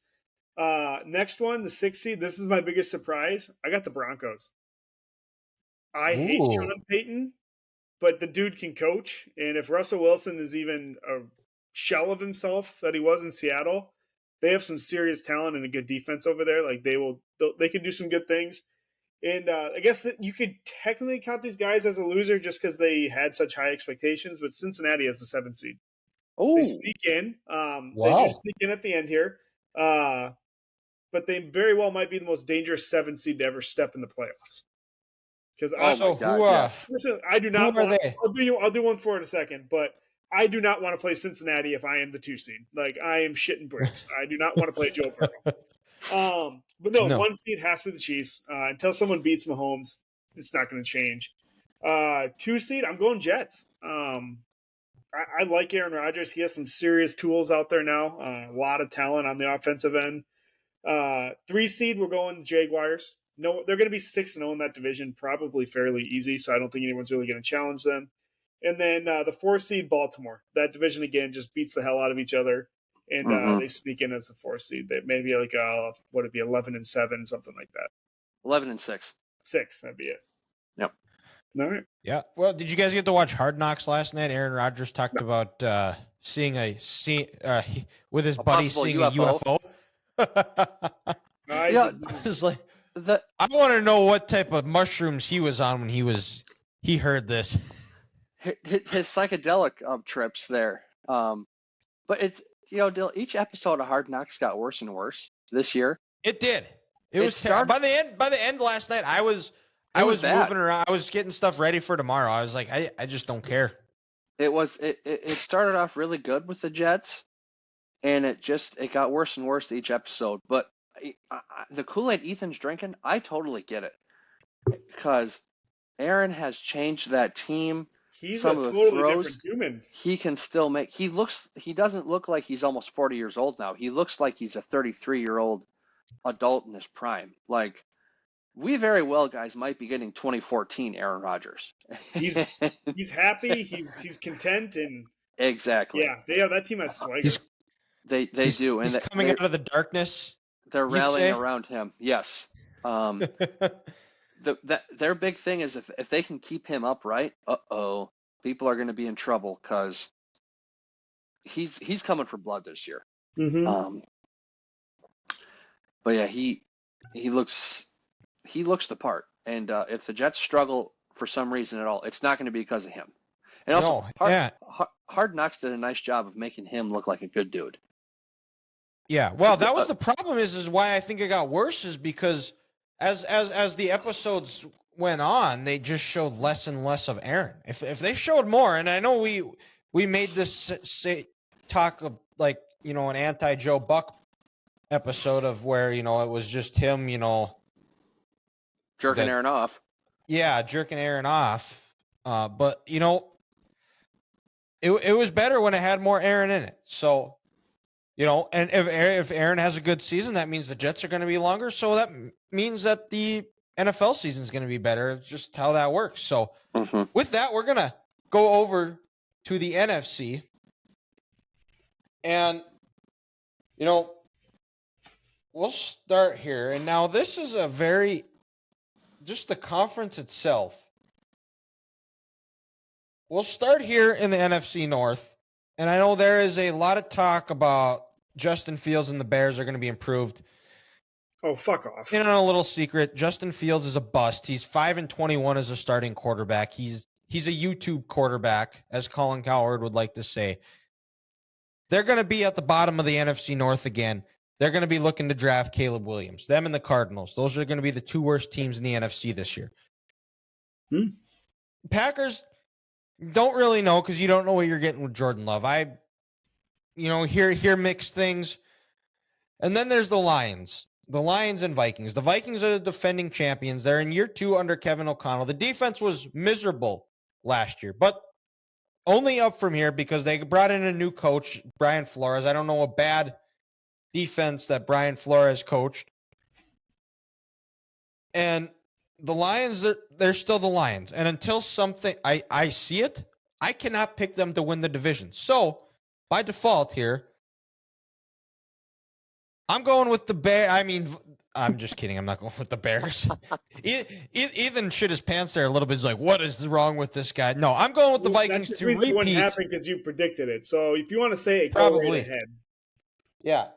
Next one, the 6th seed. This is my biggest surprise. I got the Broncos. I hate Sean Payton, but the dude can coach. And if Russell Wilson is even a shell of himself that he was in Seattle, they have some serious talent and a good defense over there. Like, they can do some good things. And I guess that you could technically count these guys as a loser just because they had such high expectations. But Cincinnati has the 7th seed. Oh, they sneak in. Wow. They do sneak in at the end here. But they very well might be the most dangerous 7th seed to ever step in the playoffs. Because I do not. I'll do one for it in a second, but I do not want to play Cincinnati if I am the 2 seed. Like, I am shitting bricks. I do not want to play Joe Burrow. But no, 1 seed has to be the Chiefs. Until someone beats Mahomes, it's not going to change. 2 seed, I'm going Jets. I like Aaron Rodgers. He has some serious tools out there now. A lot of talent on the offensive end. 3 seed, we're going Jaguars. No, they're going to be 6-0 in that division, probably fairly easy. So I don't think anyone's really going to challenge them. And then the 4 seed, Baltimore. That division again just beats the hell out of each other, and they sneak in as the 4 seed. They maybe like 11-7, something like that. 11-6. 6, that'd be it. Yep. All right. Yeah. Well, did you guys get to watch Hard Knocks last night? Aaron Rodgers talked about with his A buddy possible seeing UFO. a UFO. I Yeah, did not. It's like, the I want to know what type of mushrooms he was on when he heard this. his psychedelic trips there. But it's Dill, each episode of Hard Knocks got worse and worse this year. It did. It It was started- by the end last night. I was was bad. moving around. I was getting stuff ready for tomorrow. I was like, I just don't care. It started off really good with the Jets, and it got worse and worse each episode. But the Kool-Aid Ethan's drinking, I totally get it, because Aaron has changed that team. He's Some a of the totally throws, different human. he can still make. He doesn't look like he's almost 40 years old now. He looks like he's a 33-year-old adult in his prime. Like, we very well, guys, might be getting 2014 Aaron Rodgers. He's happy. He's content, and Exactly. yeah, that team has swagger. They do, and He's coming out of the darkness. they're you'd rallying say? around him. Yes. Their big thing is if they can keep him upright, people are going to be in trouble, because he's coming for blood this year. Mm-hmm. But yeah, he looks the part, and if the Jets struggle for some reason at all, it's not going to be because of him. And also, Hard Knocks did a nice job of making him look like a good dude. Yeah, well, that was the problem. Is why I think it got worse is because as the episodes went on, they just showed less and less of Aaron. If they showed more, and I know we made this talk of, like, an anti-Joe Buck episode of where it was just him, Jerking Aaron off. Yeah, jerking Aaron off. But it was better when it had more Aaron in it. So. And if Aaron has a good season, that means the Jets are going to be longer. So that means that the NFL season is going to be better. It's just how that works. So with that, we're going to go over to the NFC. And, we'll start here. And now this is just the conference itself. We'll start here in the NFC North. And I know there is a lot of talk about Justin Fields and the Bears are going to be improved. Oh, fuck off. In a little secret, Justin Fields is a bust. He's 5-21 as a starting quarterback. He's a YouTube quarterback, as Colin Cowherd would like to say. They're going to be at the bottom of the NFC North again. They're going to be looking to draft Caleb Williams. Them and the Cardinals. Those are going to be the two worst teams in the NFC this year. Packers don't really know, because you don't know what you're getting with Jordan Love. I hear mixed things. And then there's the Lions. The Lions and Vikings. The Vikings are the defending champions. They're in year 2 under Kevin O'Connell. The defense was miserable last year, but only up from here because they brought in a new coach, Brian Flores. I don't know a bad defense that Brian Flores coached. And the Lions, they're still the Lions. And until something, I see it, I cannot pick them to win the division. So, by default here, I'm going with the Bears. I mean, I'm just kidding. I'm not going with the Bears. Ethan shit his pants there a little bit. He's like, what is wrong with this guy? No, I'm going with the Vikings to repeat. It wouldn't happen because you predicted it. So if you want to say it, probably go right ahead. Yeah.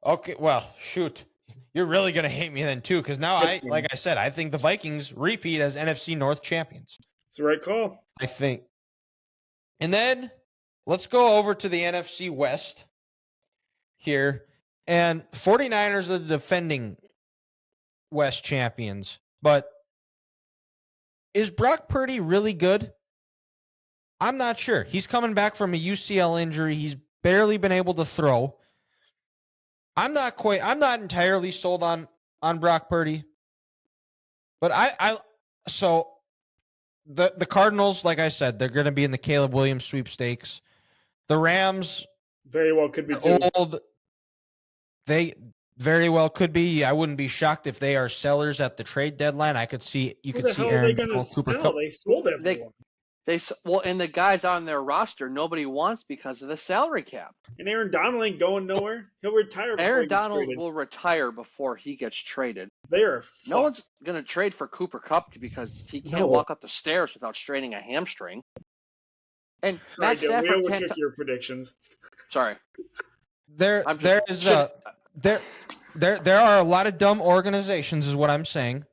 Okay, well, shoot. You're really going to hate me then, too, because now, like I said, I think the Vikings repeat as NFC North champions. It's the right call. I think. And then let's go over to the NFC West here. And 49ers are the defending West champions. But is Brock Purdy really good? I'm not sure. He's coming back from a UCL injury. He's barely been able to throw. I'm not entirely sold on Brock Purdy. But so the Cardinals, like I said, they're going to be in the Caleb Williams sweepstakes. The Rams very well could be too. Old. They very well could be. I wouldn't be shocked if they are sellers at the trade deadline. I could see Aaron Donald, Cooper Kupp. They sold everyone. And the guys on their roster nobody wants because of the salary cap. And Aaron Donald ain't going nowhere. He'll retire. Aaron Donald will retire before he gets traded. They are. No one's going to trade for Cooper Kupp because he can't walk up the stairs without straining a hamstring. And All right, Matt Dan, we Stafford overtook can't. your predictions. Sorry. There I'm there just- is should- there are a lot of dumb organizations, is what I'm saying.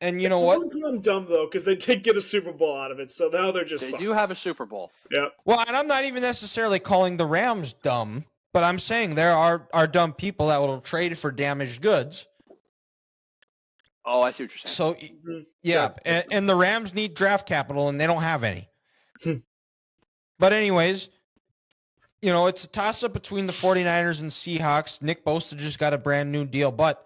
And you know I what? wouldn't call them dumb though, because they did get a Super Bowl out of it, so now they're just They fine. do have a Super Bowl. Yep. Well, and I'm not even necessarily calling the Rams dumb, but I'm saying there are dumb people that will trade for damaged goods. Oh, I see what you're saying. So Mhm. yeah, and the Rams need draft capital, and they don't have any. But anyways, you know, it's a toss-up between the 49ers and Seahawks. Nick Bosa just got a brand new deal, but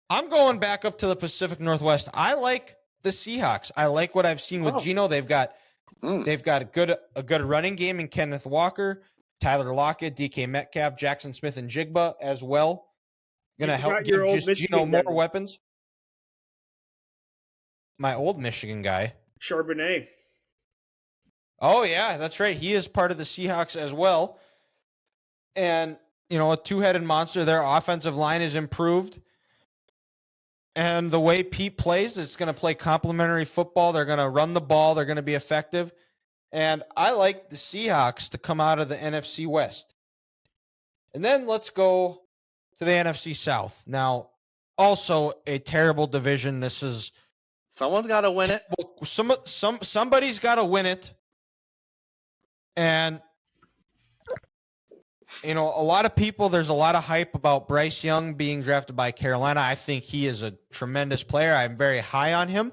I'm going back up to the Pacific Northwest. I like the Seahawks. I like what I've seen with Oh. Geno. They've got a good running game in Kenneth Walker, Tyler Lockett, DK Metcalf, Jackson Smith, and Jigba as well. Gonna You help forgot give your old just Michigan Geno more guy. weapons. My old Michigan guy. Charbonnet. Oh yeah, that's right. He is part of the Seahawks as well. And you know, a two-headed monster. Their offensive line is improved. And the way Pete plays, it's going to play complementary football. They're going to run the ball. They're going to be effective. And I like the Seahawks to come out of the NFC West. And then let's go to the NFC South. Now, also a terrible division. This is Someone's got to win it. somebody's got to win it. And you know, a lot of people, there's a lot of hype about Bryce Young being drafted by Carolina. I think he is a tremendous player. I'm very high on him.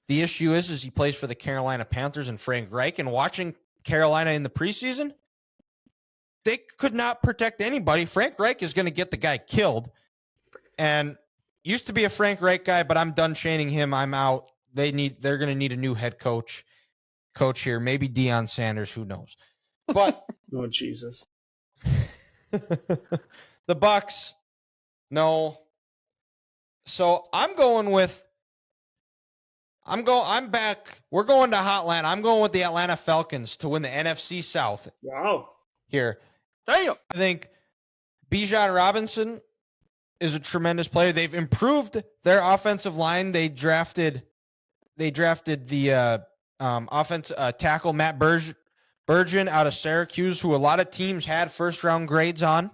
The issue is he plays for the Carolina Panthers and Frank Reich. And watching Carolina in the preseason, they could not protect anybody. Frank Reich is going to get the guy killed. And used to be a Frank Reich guy, but I'm done chaining him. I'm out. They're going to need a new head coach here. Maybe Deion Sanders. Who knows? But Oh, Jesus. the Bucks, no. So I'm back. We're going to Hotland. I'm going with the Atlanta Falcons to win the NFC South Wow. here. Damn. I think Bijan Robinson is a tremendous player. They've improved their offensive line. They drafted the offense tackle Matt Burgeon out of Syracuse, who a lot of teams had first-round grades on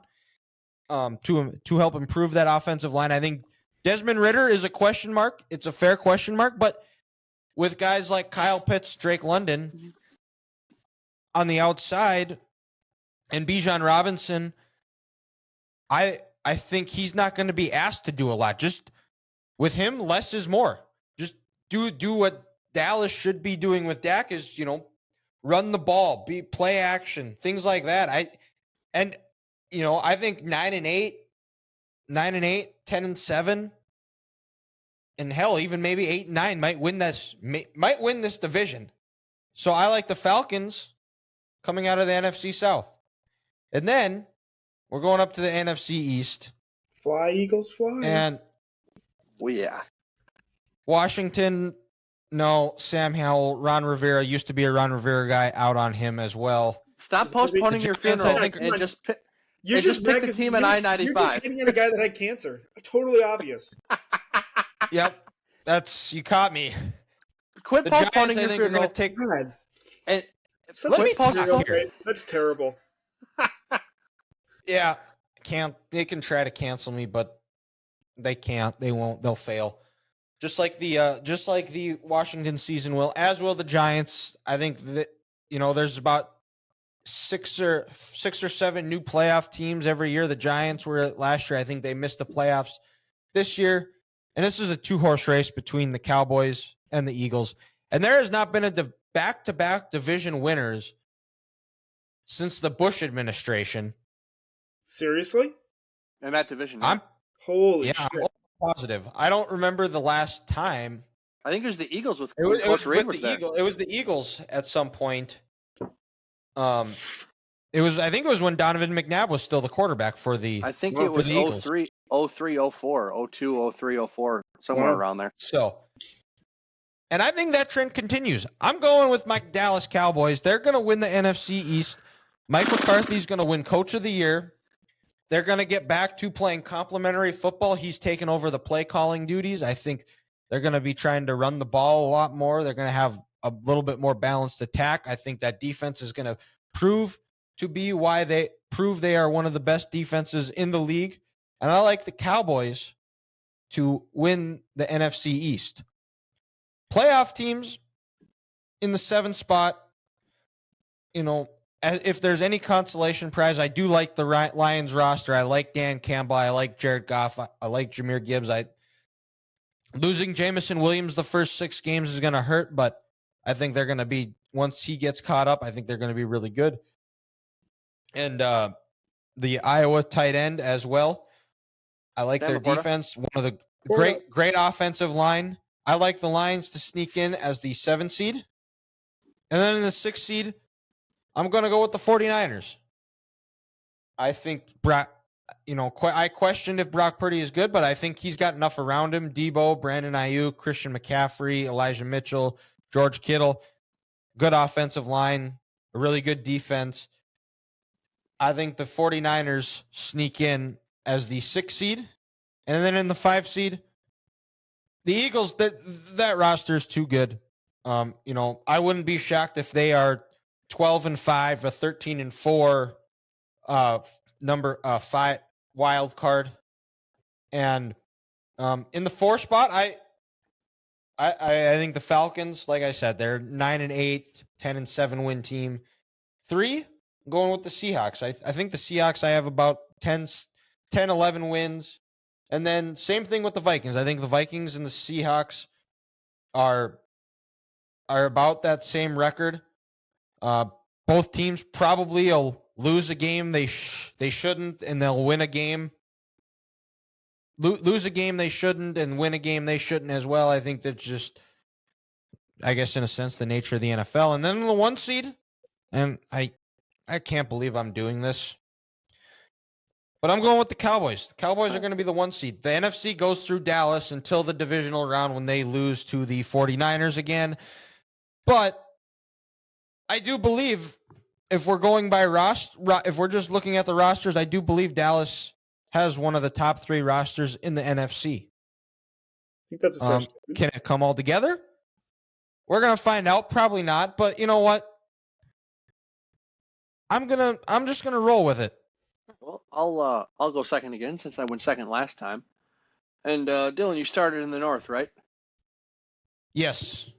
to help improve that offensive line. I think Desmond Ridder is a question mark. It's a fair question mark, but with guys like Kyle Pitts, Drake London on the outside, and Bijan Robinson, I think he's not going to be asked to do a lot. Just with him, less is more. Just do what Dallas should be doing with Dak is, you know, run the ball, play action, things like that. I think 9-8, 10-7, and hell, even maybe 8-9 might win this division. So I like the Falcons coming out of the NFC South. And then we're going up to the NFC East. Fly, Eagles, fly. And Well, yeah. Washington, no. Sam Howell, Ron Rivera used to be a Ron Rivera guy, out on him as well. Stop postponing your Giants, I funeral think- and just pick. You They just picked the team in I-95. You're just hitting at a guy that had cancer. Totally obvious. Yep. You caught me. Quit The postponing Giants, I your think, are going funeral. to take. God. And Such Let a me talk terrible here. rate. That's terrible. Yeah, they can try to cancel me, but they can't. They won't. They'll fail. Just like the Washington season will, as will the Giants. I think that there's about six or seven new playoff teams every year. The Giants were last year. I think they missed the playoffs this year, and this is a 2-horse race between the Cowboys and the Eagles. And there has not been a back-to-back division winners since the Bush administration. Seriously? in that division. Yeah. I'm Holy I'm shit. positive. I don't remember the last time. I think it was the Eagles with It was, Coach Reed with was the there. Eagles. It was the Eagles at some point. I think it was when Donovan McNabb was still the quarterback for the. I think Well, it for was the Eagles. 03, 04, 02, 03, 04, somewhere Wow. around there. So, and I think that trend continues. I'm going with my Dallas Cowboys. They're going to win the NFC East. Mike McCarthy's going to win Coach of the Year. They're going to get back to playing complementary football. He's taken over the play calling duties. I think they're going to be trying to run the ball a lot more. They're going to have a little bit more balanced attack. I think that defense is going to prove to be why they are one of the best defenses in the league. And I like the Cowboys to win the NFC East. Playoff teams in the 7th spot, if there's any consolation prize, I do like the Lions roster. I like Dan Campbell. I like Jared Goff. I like Jahmyr Gibbs. Losing Jamison Williams the first 6 games is going to hurt, but I think they're going to be, once he gets caught up, I think they're going to be really good. And the Iowa tight end as well. I like their defense. One of the great offensive line. I like the Lions to sneak in as the 7th seed. And then in the 6th seed, I'm going to go with the 49ers. I think I questioned if Brock Purdy is good, but I think he's got enough around him. Debo, Brandon Ayuk, Christian McCaffrey, Elijah Mitchell, George Kittle. Good offensive line, a really good defense. I think the 49ers sneak in as the 6th seed. And then in the 5th seed, the Eagles, that roster is too good. I wouldn't be shocked if they are 12-5, a 13-4 number 5 wild card. And in the 4 spot, I think the Falcons, like I said, they're 9-8, 10-7 win team. 3, I'm going with the Seahawks. I think the Seahawks, I have about 10, 11 wins. And then same thing with the Vikings. I think the Vikings and the Seahawks are about that same record. Both teams probably will lose a game they shouldn't, and they'll win a game. Lose a game they shouldn't and win a game they shouldn't as well. I think that's just, I guess, in a sense, the nature of the NFL. And then the 1 seed, and I can't believe I'm doing this, but I'm going with the Cowboys. The Cowboys are going to be the 1 seed. The NFC goes through Dallas until the divisional round when they lose to the 49ers again. But I do believe, if we're going by if we're just looking at the rosters, I do believe Dallas has one of the top 3 rosters in the NFC. I think that's a fair statement. Can it come all together? We're gonna find out. Probably not. But you know what? I'm just gonna roll with it. Well, I'll go second again since I went second last time. And Dylan, you started in the North, right? Yes.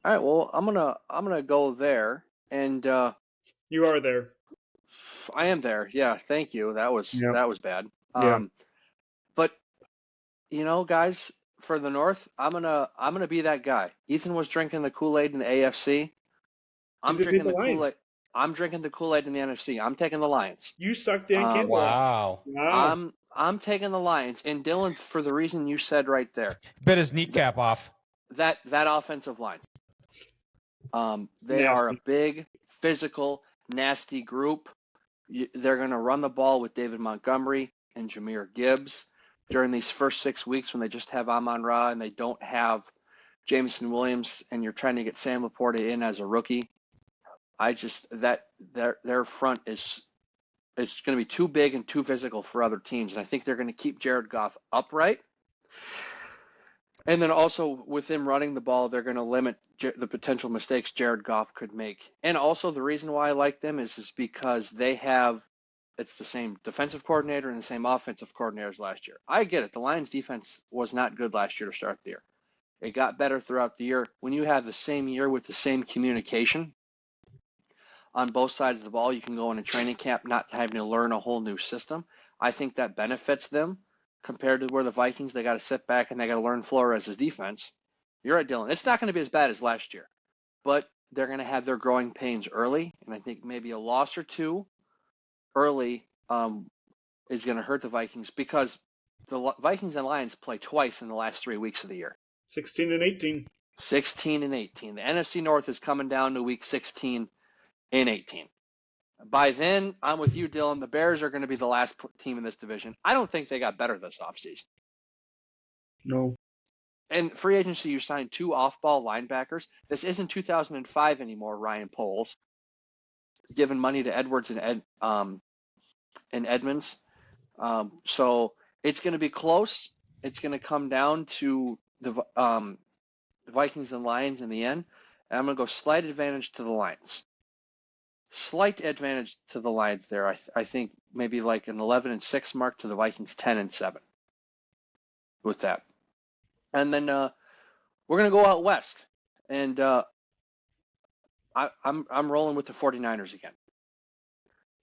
All right. Well, I'm gonna go there, and you are there. I am there. Yeah. Thank you. That was bad. Yeah. But guys, for the North, I'm gonna be that guy. Ethan was drinking the Kool-Aid in the AFC. I'm drinking the Kool-Aid. I'm drinking the Kool-Aid in the NFC. I'm taking the Lions. You suck Dan Campbell. Wow. I'm taking the Lions. And Dylan, for the reason you said right there. Bit his kneecap off. That offensive line. They are a big, physical, nasty group. They're going to run the ball with David Montgomery and Jahmyr Gibbs during these first 6 weeks when they just have Amon-Ra and they don't have Jamison Williams, and you're trying to get Sam Laporta in as a rookie. Their front is going to be too big and too physical for other teams, and I think they're going to keep Jared Goff upright. And then also with them running the ball, they're going to limit the potential mistakes Jared Goff could make. And also the reason why I like them is because it's the same defensive coordinator and the same offensive coordinators last year. I get it. The Lions defense was not good last year to start the year. It got better throughout the year. When you have the same year with the same communication on both sides of the ball, you can go in a training camp not having to learn a whole new system. I think that benefits them compared to where the Vikings, they got to sit back and they got to learn Flores' defense. You're right, Dylan. It's not going to be as bad as last year, but they're going to have their growing pains early, and I think maybe a loss or two early is going to hurt the Vikings because the Vikings and Lions play twice in the last 3 weeks of the year. 16 and 18. 16 and 18. The NFC North is coming down to week 16 and 18. By then, I'm with you, Dylan. The Bears are going to be the last team in this division. I don't think they got better this offseason. No. And free agency, you signed 2 off-ball linebackers. This isn't 2005 anymore, Ryan Poles. Giving money to Edwards and Edmonds. So it's going to be close. It's going to come down to the Vikings and Lions in the end. And I'm going to go slight advantage to the Lions. Slight advantage to the Lions there. I think maybe like an 11-6 mark to the Vikings 10-7 with that. And then we're going to go out west. And I'm rolling with the 49ers again.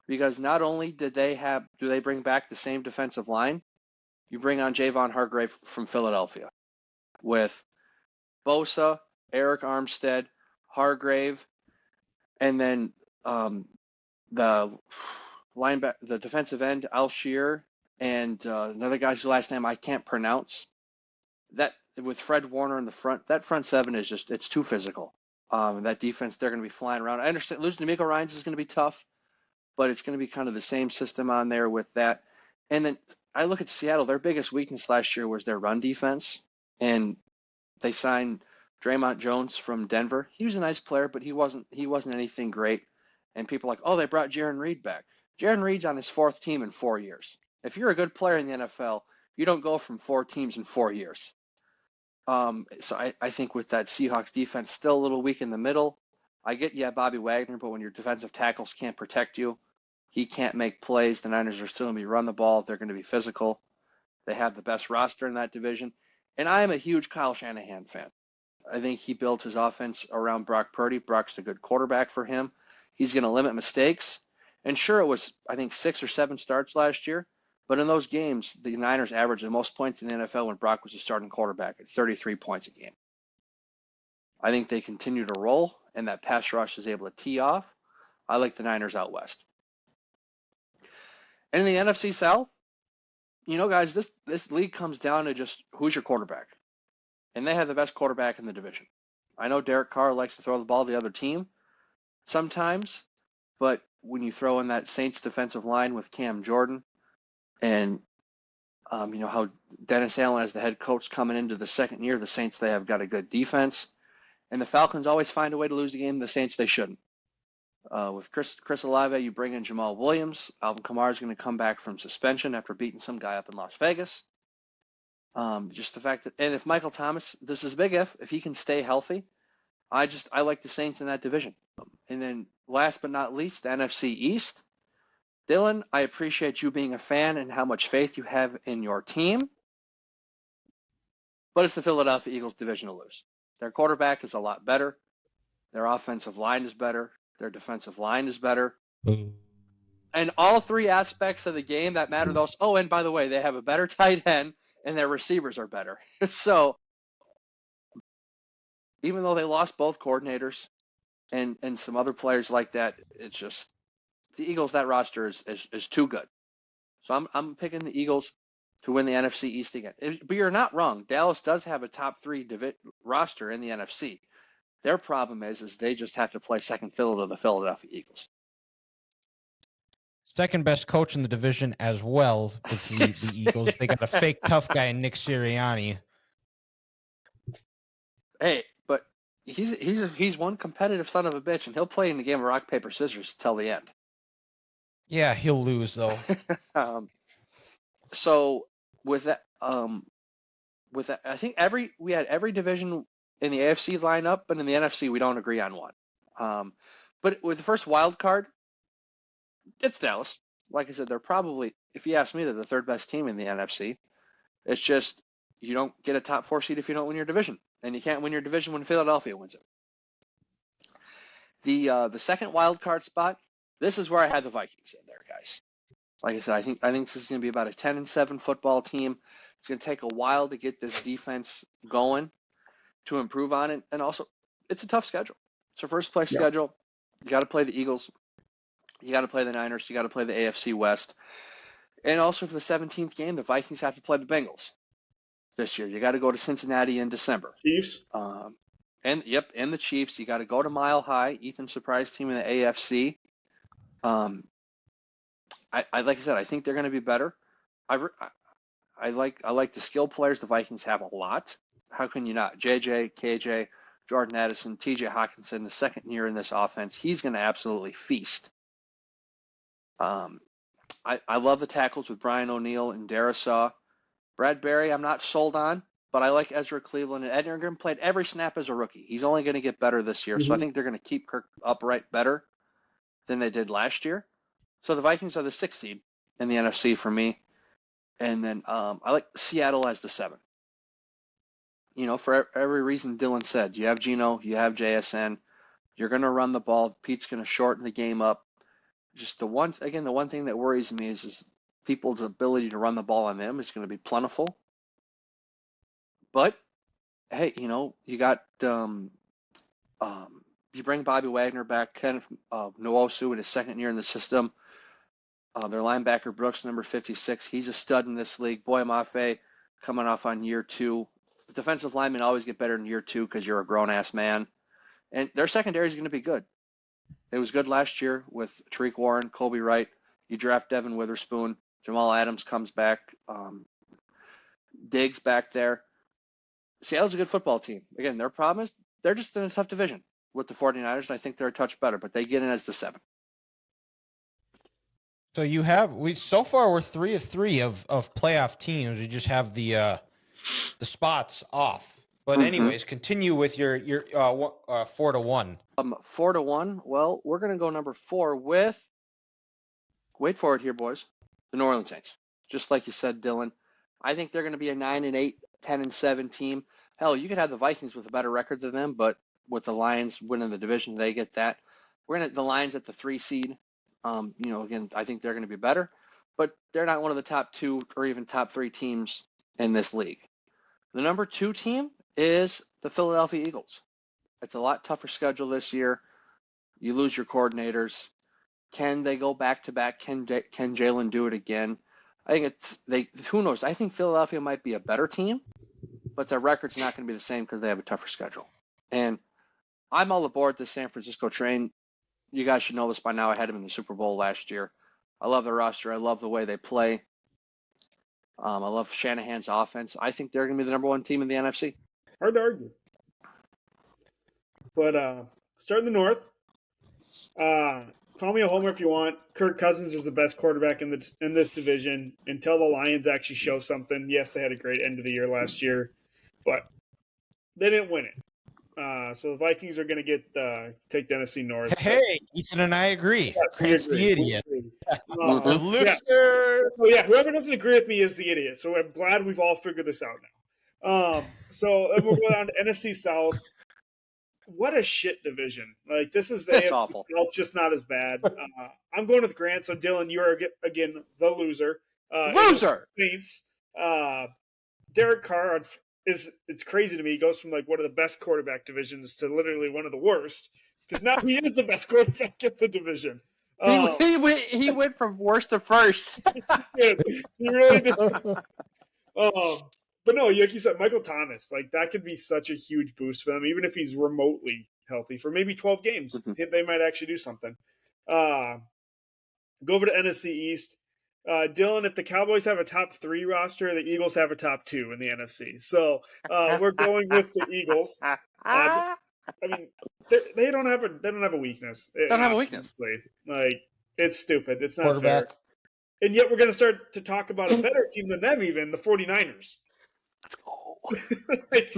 Because not only do they bring back the same defensive line, you bring on Javon Hargrave from Philadelphia with Bosa, Eric Armstead, Hargrave, and then the defensive end Alshire, and another guy's last name I can't pronounce. That with Fred Warner in the front, that front seven is it's too physical. That defense, they're going to be flying around. I understand losing to Miko Ryans is going to be tough, but it's going to be kind of the same system on there with that. And then I look at Seattle. Their biggest weakness last year was their run defense, and they signed Draymond Jones from Denver. He was a nice player, but he wasn't anything great. And people are like, oh, they brought Jaron Reed back. Jaron Reed's on his fourth team in 4 years. If you're a good player in the NFL, you don't go from 4 teams in 4 years. So I think with that Seahawks defense still a little weak in the middle, I get Bobby Wagner, but when your defensive tackles can't protect you, he can't make plays. The Niners are still going to be run the ball. They're going to be physical. They have the best roster in that division. And I am a huge Kyle Shanahan fan. I think he built his offense around Brock Purdy. Brock's a good quarterback for him. He's going to limit mistakes. And sure, it was, I think, 6 or 7 starts last year. But in those games, the Niners averaged the most points in the NFL when Brock was a starting quarterback at 33 points a game. I think they continue to roll, and that pass rush is able to tee off. I like the Niners out west. And in the NFC South, guys, this league comes down to just who's your quarterback. And they have the best quarterback in the division. I know Derek Carr likes to throw the ball to the other team sometimes, but when you throw in that Saints defensive line with Cam Jordan and how Dennis Allen as the head coach coming into the second year, the Saints, they have got a good defense. And the Falcons always find a way to lose the game. The Saints, they shouldn't. With Chris Olave, you bring in Jamal Williams. Alvin Kamara is going to come back from suspension after beating some guy up in Las Vegas. Just the fact that, and if Michael Thomas, this is a big if he can stay healthy, I like the Saints in that division. And then last but not least, the NFC East. Dylan, I appreciate you being a fan and how much faith you have in your team, but it's the Philadelphia Eagles division to lose. Their quarterback is a lot better. Their offensive line is better. Their defensive line is better. And all 3 aspects of the game that matter those. Oh, and by the way, they have a better tight end and their receivers are better. So even though they lost both coordinators and some other players like that, it's just the Eagles, that roster is too good. So I'm picking the Eagles to win the NFC East again. But you're not wrong. Dallas does have a top 3 roster in the NFC. Their problem is they just have to play second fiddle to the Philadelphia Eagles. Second best coach in the division as well is the Eagles. They got a fake tough guy in Nick Sirianni. Hey, but he's one competitive son of a bitch, and he'll play in the game of rock, paper, scissors till the end. Yeah, he'll lose though. So with that, I think we had every division in the AFC lineup, but in the NFC we don't agree on one. But with the first wild card, it's Dallas. Like I said, they're probably, if you ask me, they're the 3rd best team in the NFC. It's just you don't get a top 4 seed if you don't win your division, and you can't win your division when Philadelphia wins it. The second wild card spot, this is where I had the Vikings in there, guys. Like I said, I think this is going to be about a 10-7 football team. It's going to take a while to get this defense going, to improve on it, and also it's a tough schedule. It's a first place schedule. You got to play the Eagles, you got to play the Niners, you got to play the AFC West, and also for the 17th game, the Vikings have to play the Bengals this year. You got to go to Cincinnati in December. Chiefs. And the Chiefs. You got to go to Mile High. Ethan's surprise team in the AFC. I like I said, I think they're going to be better. I like the skill players. The Vikings have a lot. How can you not? JJ, KJ, Jordan Addison, TJ Hawkinson, the second year in this offense, he's going to absolutely feast. I love the tackles with Brian O'Neill and Darisaw. Bradbury, I'm not sold on. but I like Ezra Cleveland, and Ed Ingram played every snap as a rookie. He's only going to get better this year, so I think they're going to keep Kirk upright better than they did last year. So the Vikings are the 6th seed in the NFC for me, and then I like Seattle as the 7th. For every reason Dylan said, you have Geno, you have JSN, you're going to run the ball. Pete's going to shorten the game up. Just the one thing that worries me is people's ability to run the ball on them is going to be plentiful. But hey, you got you bring Bobby Wagner back, Kenneth Nwosu in his 2nd year in the system. Their linebacker Brooks, number 56, he's a stud in this league. Boy Mafe coming off on year 2. The defensive linemen always get better in year 2 because you're a grown-ass man. And their secondary is going to be good. It was good last year with Tariq Warren, Colby Wright. You draft Devin Witherspoon. Jamal Adams comes back. Diggs back there. Seattle's a good football team. Again, their problem is they're just in a tough division with the 49ers, and I think they're a touch better, but they get in as the 7th. So so far we're 3 of 3 of playoff teams. We just have the spots off. But anyways, continue with your 4 to 1. 4 to 1. Well, we're gonna go number 4 with. Wait for it here, boys. The New Orleans Saints. Just like you said, Dylan. I think they're gonna be a 9-8, 10-7 team. Hell, you could have the Vikings with a better record than them, but with the Lions winning the division, they get that. We're gonna the Lions at the 3 seed. Again, I think they're going to be better, but they're not one of the top 2 or even top 3 teams in this league. The number 2 team is the Philadelphia Eagles. It's a lot tougher schedule this year. You lose your coordinators. Can they go back to back? Can Jalen do it again? I think who knows? I think Philadelphia might be a better team, but their record's not going to be the same because they have a tougher schedule. And I'm all aboard the San Francisco train. You guys should know this by now. I had them in the Super Bowl last year. I love their roster. I love the way they play. I love Shanahan's offense. I think they're going to be the number 1 team in the NFC. Hard to argue. But start in the North. Call me a homer if you want. Kirk Cousins is the best quarterback in this division until the Lions actually show something. Yes, they had a great end of the year last year, but they didn't win it. So the Vikings are going to take the NFC North. Hey, Ethan and I agree. Yes, Prince the idiot. Loser. Yes. So yeah, whoever doesn't agree with me is the idiot. So I'm glad we've all figured this out now. So we'll go down to NFC South. What a shit division! Like this is That's awful. Just not as bad. I'm going with Grant. So Dylan, you are again the loser. Loser. Saints. Derek Carr it's crazy to me. He goes from like one of the best quarterback divisions to literally one of the worst because now he is the best quarterback in the division. He went from worst to first. He really did. But no, like you said, Michael Thomas, like that could be such a huge boost for them, even if he's remotely healthy for maybe 12 games. They might actually do something. Go over to NFC East. Dylan, if the Cowboys have a top 3 roster, the Eagles have a top 2 in the NFC. So we're going with the Eagles. I mean, they don't have a weakness. Don't have a weakness. Like it's stupid. It's not fair. And yet we're going to start to talk about a better team than them, even the 49ers. Like,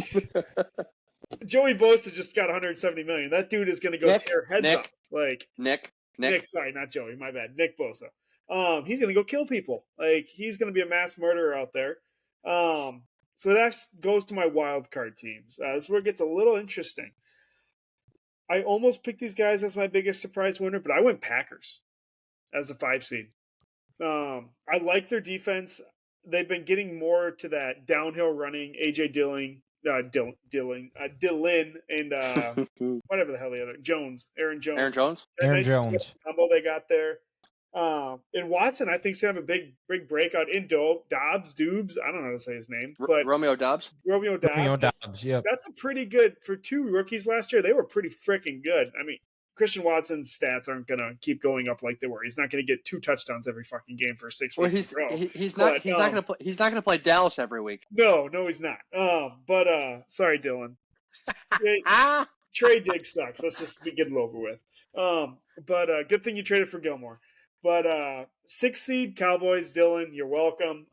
Joey Bosa just got $170 million. That dude is going to go tear heads up. Like Nick. Sorry, not Joey. My bad. Nick Bosa. He's going to go kill people. Like he's going to be a mass murderer out there. So that goes to my wild card teams. This is where it gets a little interesting. I almost picked these guys as my biggest surprise winner, but I went Packers as the 5 seed. I like their defense. They've been getting more to that downhill running. AJ Dillon, and whatever the hell the other Aaron Jones. Aaron Jones. Combo they got there. And Watson, I think, is going to have a big breakout in Dobbs. I don't know how to say his name, but Romeo Dobbs. Yep. That's a pretty good for 2 rookies last year. They were pretty freaking good. I mean, Christian Watson's stats aren't going to keep going up like they were. He's not going to get 2 touchdowns every fucking game for 6 weeks in a row. He's not going to play Dallas every week. No, he's not. But sorry, Dylan. Trade dig sucks. Let's just get it over with. But good thing you traded for Gilmore. But 6 seed Cowboys, Dylan, you're welcome.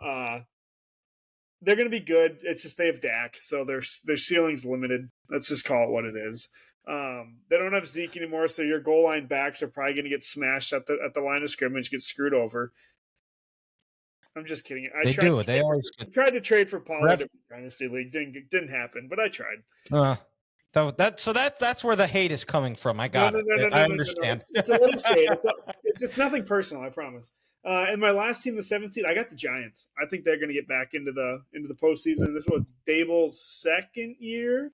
they're going to be good. It's just they have Dak, so their ceiling's limited. Let's just call it what it is. They don't have Zeke anymore, so your goal line backs are probably going to get smashed at the line of scrimmage, get screwed over. I'm just kidding. They do. They always tried to trade for Pollard in Dynasty League. Didn't happen, but I tried. That's where the hate is coming from. I got it. I understand. It's a little shade. It's nothing personal. I promise. And my last team, the 7th seed, I got the Giants. I think they're going to get back into the postseason. This was Dable's second year.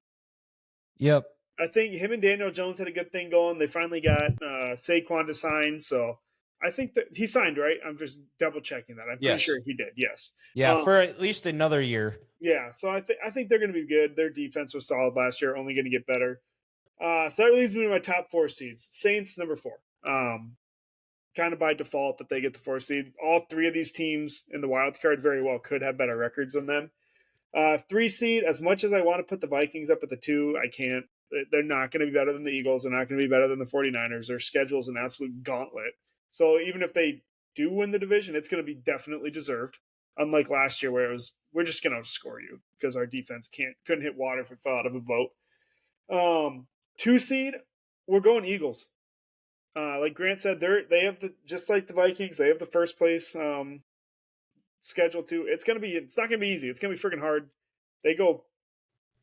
Yep. I think him and Daniel Jones had a good thing going. They finally got Saquon to sign, so I think that he signed, right? I'm just double checking that. I'm pretty sure he did. Yes. Yeah, for at least another year. Yeah, so I think they're going to be good. Their defense was solid last year, only going to get better. So that leads me to my top 4 seeds. Saints, number 4. Kind of by default that they get the 4 seed. All 3 of these teams in the wild card very well could have better records than them. 3 seed, as much as I want to put the Vikings up at the 2, I can't. They're not going to be better than the Eagles. They're not going to be better than the 49ers. Their schedule's an absolute gauntlet. So even if they do win the division, it's going to be definitely deserved. Unlike last year where it was, we're just going to outscore you because our defense couldn't hit water if it fell out of a boat. 2 seed, we're going Eagles. Like Grant said, they have just like the Vikings, they have the first place schedule too. It's not going to be easy. It's going to be freaking hard. They go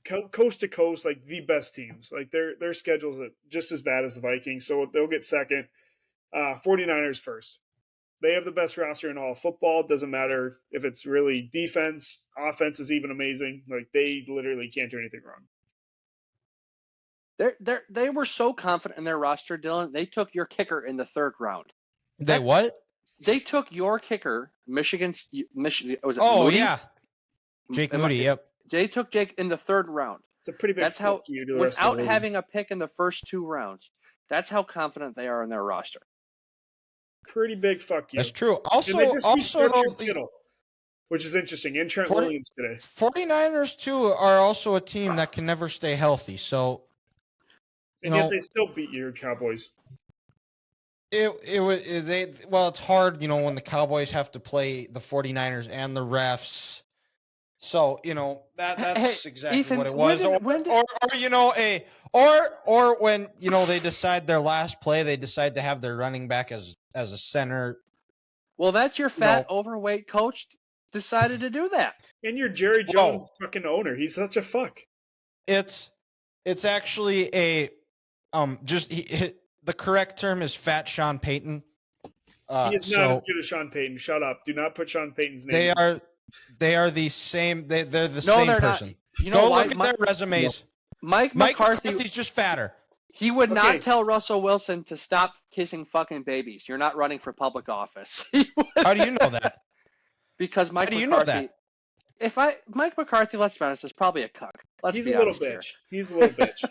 coast to coast, like the best teams. Like their schedule's just as bad as the Vikings, so they'll get second. 49ers first. They have the best roster in all football. Doesn't matter if it's really defense, offense is even amazing. Like they literally can't do anything wrong. They were so confident in their roster, Dylan. They took your kicker in the 3rd round. What? They took your kicker, Michigan. Was it Moody? Yeah, Jake Moody. Yep. They took Jake in the 3rd round. It's a pretty big. That's how, without having a pick in the first 2 rounds, that's how confident they are in their roster. Pretty big fuck you. That's true. Also, which is interesting. And Trent Williams today. 49ers too are also a team that can never stay healthy. So, yet they still beat your Cowboys. It's hard, when the Cowboys have to play the 49ers and the refs. So, that's exactly Ethan, what it was. When they decide their last play, they decide to have their running back as a center. Well, that's your fat, overweight coach decided to do that. And your Jerry Jones fucking owner. He's such a fuck. It's actually the correct term is fat Sean Payton. He is not as good as Sean Payton. Shut up. Do not put Sean Payton's name. They are the same. They're the same person. Go look at their resumes. Mike McCarthy's just fatter. He would not tell Russell Wilson to stop kissing fucking babies. You're not running for public office. How do you know that? Because Mike McCarthy. Know that? Mike McCarthy, let's be honest, is probably a cuck. He's a little bitch. He's a little bitch.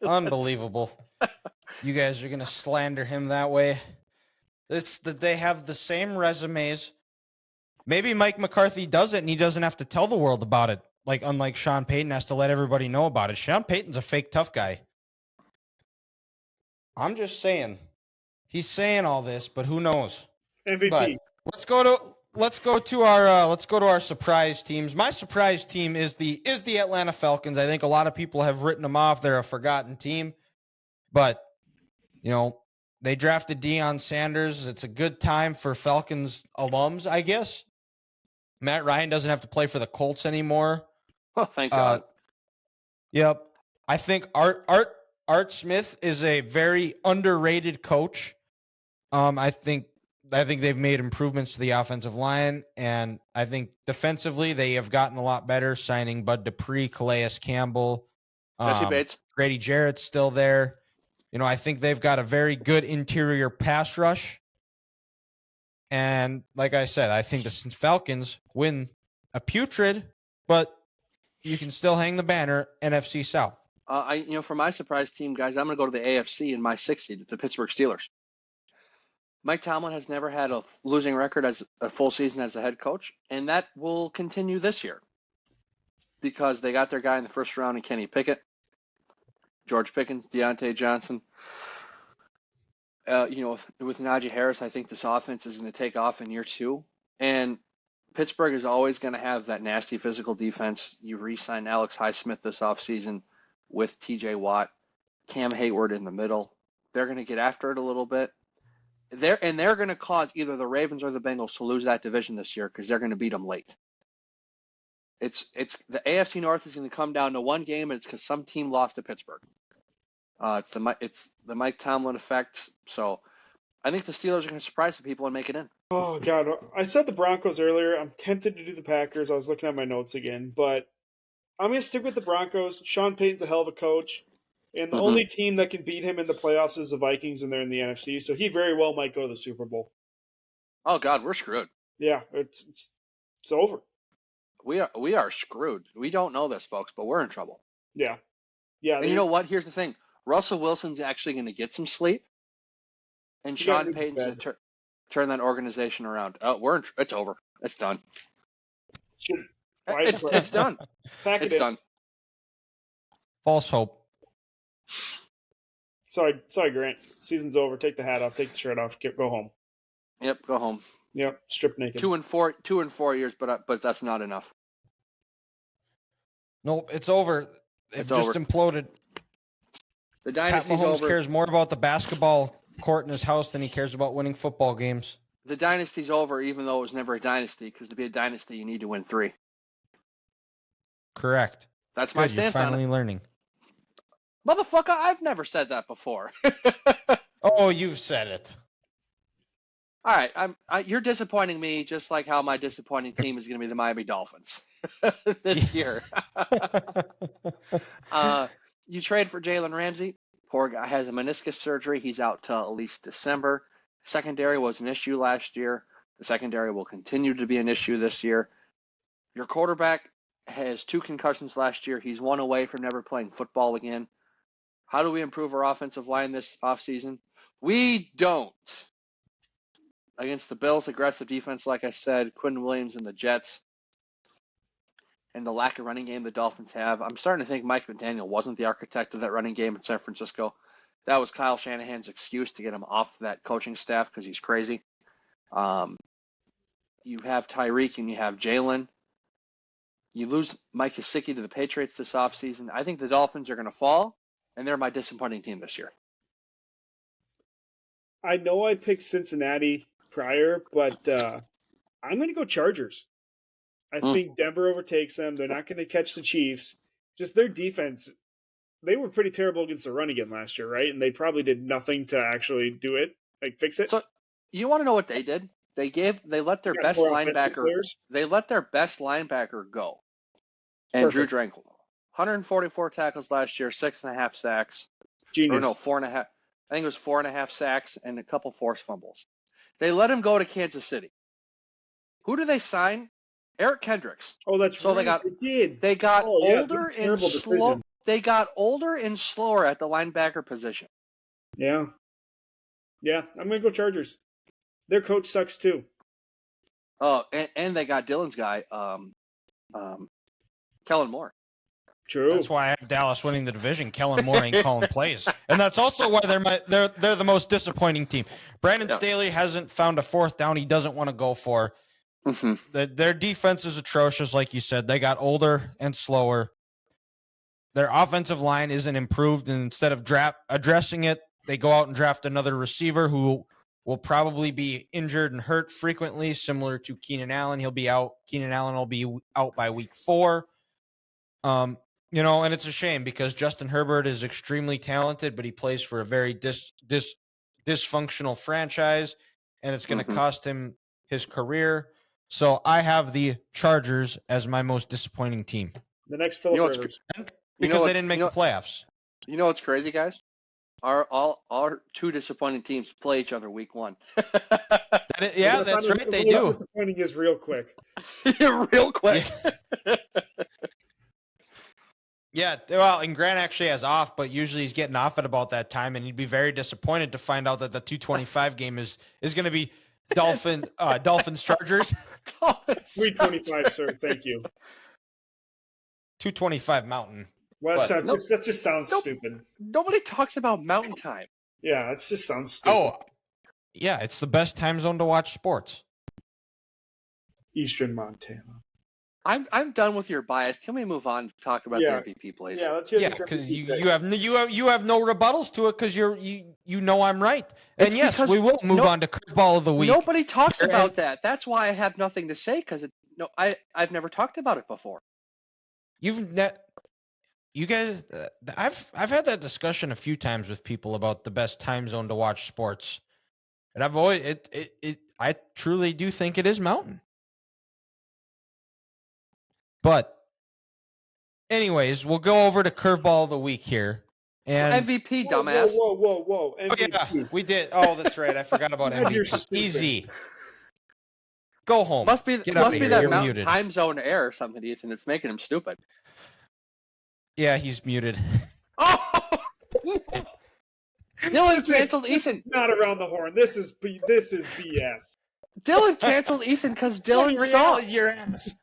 Unbelievable. You guys are gonna slander him that way. They have the same resumes. Maybe Mike McCarthy does it and he doesn't have to tell the world about it. Like, unlike Sean Payton has to let everybody know about it. Sean Payton's a fake tough guy. I'm just saying. He's saying all this, but who knows? MVP. But let's go to our surprise teams. My surprise team is the Atlanta Falcons. I think a lot of people have written them off. They're a forgotten team. But, they drafted Deion Sanders. It's a good time for Falcons alums, I guess. Matt Ryan doesn't have to play for the Colts anymore. Oh, thank God. Yep. I think Art Smith is a very underrated coach. I think they've made improvements to the offensive line, and I think defensively they have gotten a lot better, signing Bud Dupree, Calais Campbell. Jesse Bates. Grady Jarrett's still there. I think they've got a very good interior pass rush. And like I said, I think the Falcons win a putrid, but you can still hang the banner NFC South. For my surprise team, guys, I'm going to go to the AFC in my 6th seed, the Pittsburgh Steelers. Mike Tomlin has never had a losing record as a full season as a head coach, and that will continue this year because they got their guy in the first round in Kenny Pickett, George Pickens, Deontay Johnson. With Najee Harris, I think this offense is going to take off in year 2. And Pittsburgh is always going to have that nasty physical defense. You re-sign Alex Highsmith this offseason with TJ Watt, Cam Hayward in the middle. They're going to get after it a little bit. They're going to cause either the Ravens or the Bengals to lose that division this year because they're going to beat them late. It's the AFC North is going to come down to one game, and it's because some team lost to Pittsburgh. It's the Mike Tomlin effect. So I think the Steelers are going to surprise the people and make it in. Oh, God. I said the Broncos earlier. I'm tempted to do the Packers. I was looking at my notes again, but I'm going to stick with the Broncos. Sean Payton's a hell of a coach, and the only team that can beat him in the playoffs is the Vikings, and they're in the NFC, so he very well might go to the Super Bowl. Oh, God, we're screwed. Yeah, it's over. We are screwed. We don't know this, folks, but we're in trouble. Yeah. And you know what? Here's the thing. Russell Wilson's actually going to get some sleep, and Sean Payton's going to turn that organization around. Oh, it's over. It's done. It's done. It's done. False hope. Sorry, Grant. Season's over. Take the hat off. Take the shirt off. Go home. Yep, go home. Yep, strip naked. 2 and 4 years, but that's not enough. Nope, it's over. It's just imploded. The dynasty's Pat Mahomes over. cares more about the basketball court in his house than he cares about winning football games. The dynasty's over, even though it was never a dynasty, because to be a dynasty, you need to win 3. Correct. That's my stance you're finally on it. Learning. Motherfucker, I've never said that before. Oh, you've said it. All right, you're disappointing me, just like how my disappointing team is going to be the Miami Dolphins this year. You trade for Jalen Ramsey. Poor guy has a meniscus surgery. He's out till at least December. Secondary was an issue last year. The secondary will continue to be an issue this year. Your quarterback has 2 concussions last year. He's 1 away from never playing football again. How do we improve our offensive line this offseason? We don't. Against the Bills' aggressive defense, like I said, Quinn Williams and the Jets, and the lack of running game the Dolphins have, I'm starting to think Mike McDaniel wasn't the architect of that running game in San Francisco. That was Kyle Shanahan's excuse to get him off that coaching staff because he's crazy. You have Tyreek and you have Jalen. You lose Mike Gesicki to the Patriots this offseason. I think the Dolphins are going to fall, and they're my disappointing team this year. I know I picked Cincinnati prior, but I'm going to go Chargers. I think Denver overtakes them. They're not going to catch the Chiefs. Just their defense, they were pretty terrible against the run again last year, right? And they probably did nothing to actually do it, like fix it. So you want to know what they did? They let their best linebacker. They let their best linebacker go. And Drew Tranquill, 144 tackles last year, 6.5 sacks. Genius. Or no, 4.5. I think it was 4.5 sacks and a couple forced fumbles. They let him go to Kansas City. Who do they sign? Eric Kendricks. Oh, that's so right. They got older and slow. They got older and slower at the linebacker position. Yeah. Yeah, I'm going to go Chargers. Their coach sucks too. Oh, and they got Dylan's guy, Kellen Moore. True. That's why I have Dallas winning the division. Kellen Moore ain't calling plays, and that's also why they're the most disappointing team. Brandon Staley hasn't found a 4th down he doesn't want to go for. Their defense is atrocious, like you said. They got older and slower. Their offensive line isn't improved, and instead of addressing it, they go out and draft another receiver who will probably be injured and hurt frequently, similar to Keenan Allen. He'll be out. Keenan Allen will be out by week 4. And it's a shame because Justin Herbert is extremely talented, but he plays for a very dysfunctional franchise, and it's going to cost him his career. So I have the Chargers as my most disappointing team. The next Phillip Rivers. Because they didn't make the playoffs. You know what's crazy, guys? Our 2 disappointing teams play each other week 1. Yeah, that's right. They do. Disappointing is real quick. Real quick. Yeah. Yeah, well, and Grant actually has off, but usually he's getting off at about that time, and he'd be very disappointed to find out that the 225 game is going to be Dolphins Chargers. 325, sir. Thank you. 225 Mountain. Well, that just sounds stupid. Nobody talks about Mountain Time. Yeah, it just sounds stupid. Oh, yeah, it's the best time zone to watch sports. Eastern Montana. I'm done with your bias. Can we move on to talk about Yeah. the MVP, please? Yeah, let's hear Yeah, this because MVP you have no rebuttals to it because you know I'm right. And It's yes, because we will move on to Curveball of the Week. Nobody talks here, about and that. That's why I have nothing to say because I've never talked about it before. You guys, I've had that discussion a few times with people about the best time zone to watch sports, and I've always I truly do think it is Mountain. But anyways, we'll go over to Curveball of the Week here. And MVP, Whoa, dumbass. whoa. oh MVP. yeah, we did. Oh, that's right. I forgot about God, you're MVP. stupid. Easy. Go home. Must be Get out of here. that You're mountain muted. time zone error or something, Ethan. It's making him stupid. Yeah, he's muted. Oh! Dylan canceled This Ethan. is not around the horn. This is BS. Dylan canceled Ethan because Dylan saw. your ass.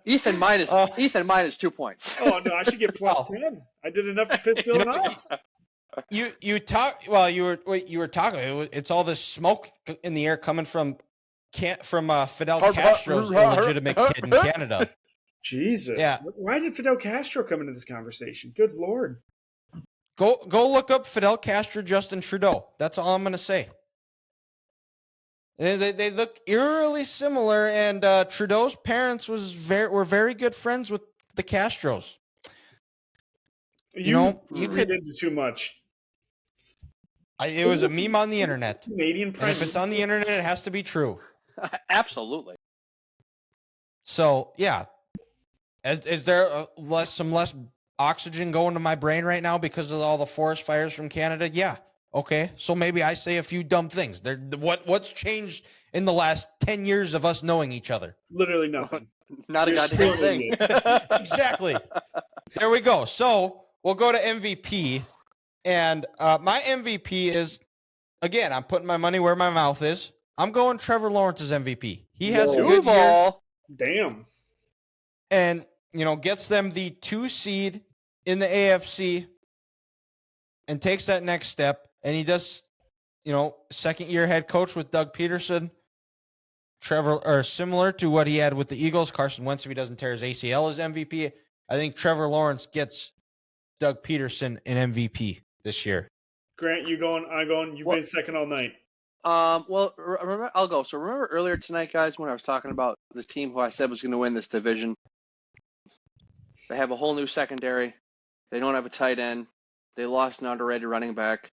Ethan minus 2 points. Oh no, I should get plus 10. I did enough to piss Dylan off. You talk while you were talking. It's all this smoke in the air coming from Fidel Castro's illegitimate kid in Canada. Jesus. Yeah. Why did Fidel Castro come into this conversation? Good Lord. Go look up Fidel Castro, Justin Trudeau. That's all I'm gonna say. They look eerily similar, and Trudeau's parents were very good friends with the Castros. You you read could. into too much. It was a meme on the internet. Canadian And if it's on the internet, it has to be true. Absolutely. So yeah, is there some less oxygen going to my brain right now because of all the forest fires from Canada? Yeah. Okay. So maybe I say a few dumb things. What's changed in the last 10 years of us knowing each other? Literally nothing. Not a You're goddamn still thing. Exactly. There we go. So we'll go to MVP, and my MVP is, again, I'm putting my money where my mouth is. I'm going Trevor Lawrence's MVP. He has a good year. Duval. Damn. And gets them the 2 seed in the AFC and takes that next step. And he does, second year head coach with Doug Peterson. Similar to what he had with the Eagles. Carson Wentz, if he doesn't tear his ACL, is MVP. I think Trevor Lawrence gets Doug Peterson an MVP this year. Grant, you going? I'm going. You've been second all night. Well, remember, I'll go. So remember earlier tonight, guys, when I was talking about the team who I said was going to win this division. They have a whole new secondary. They don't have a tight end. They lost an underrated running back.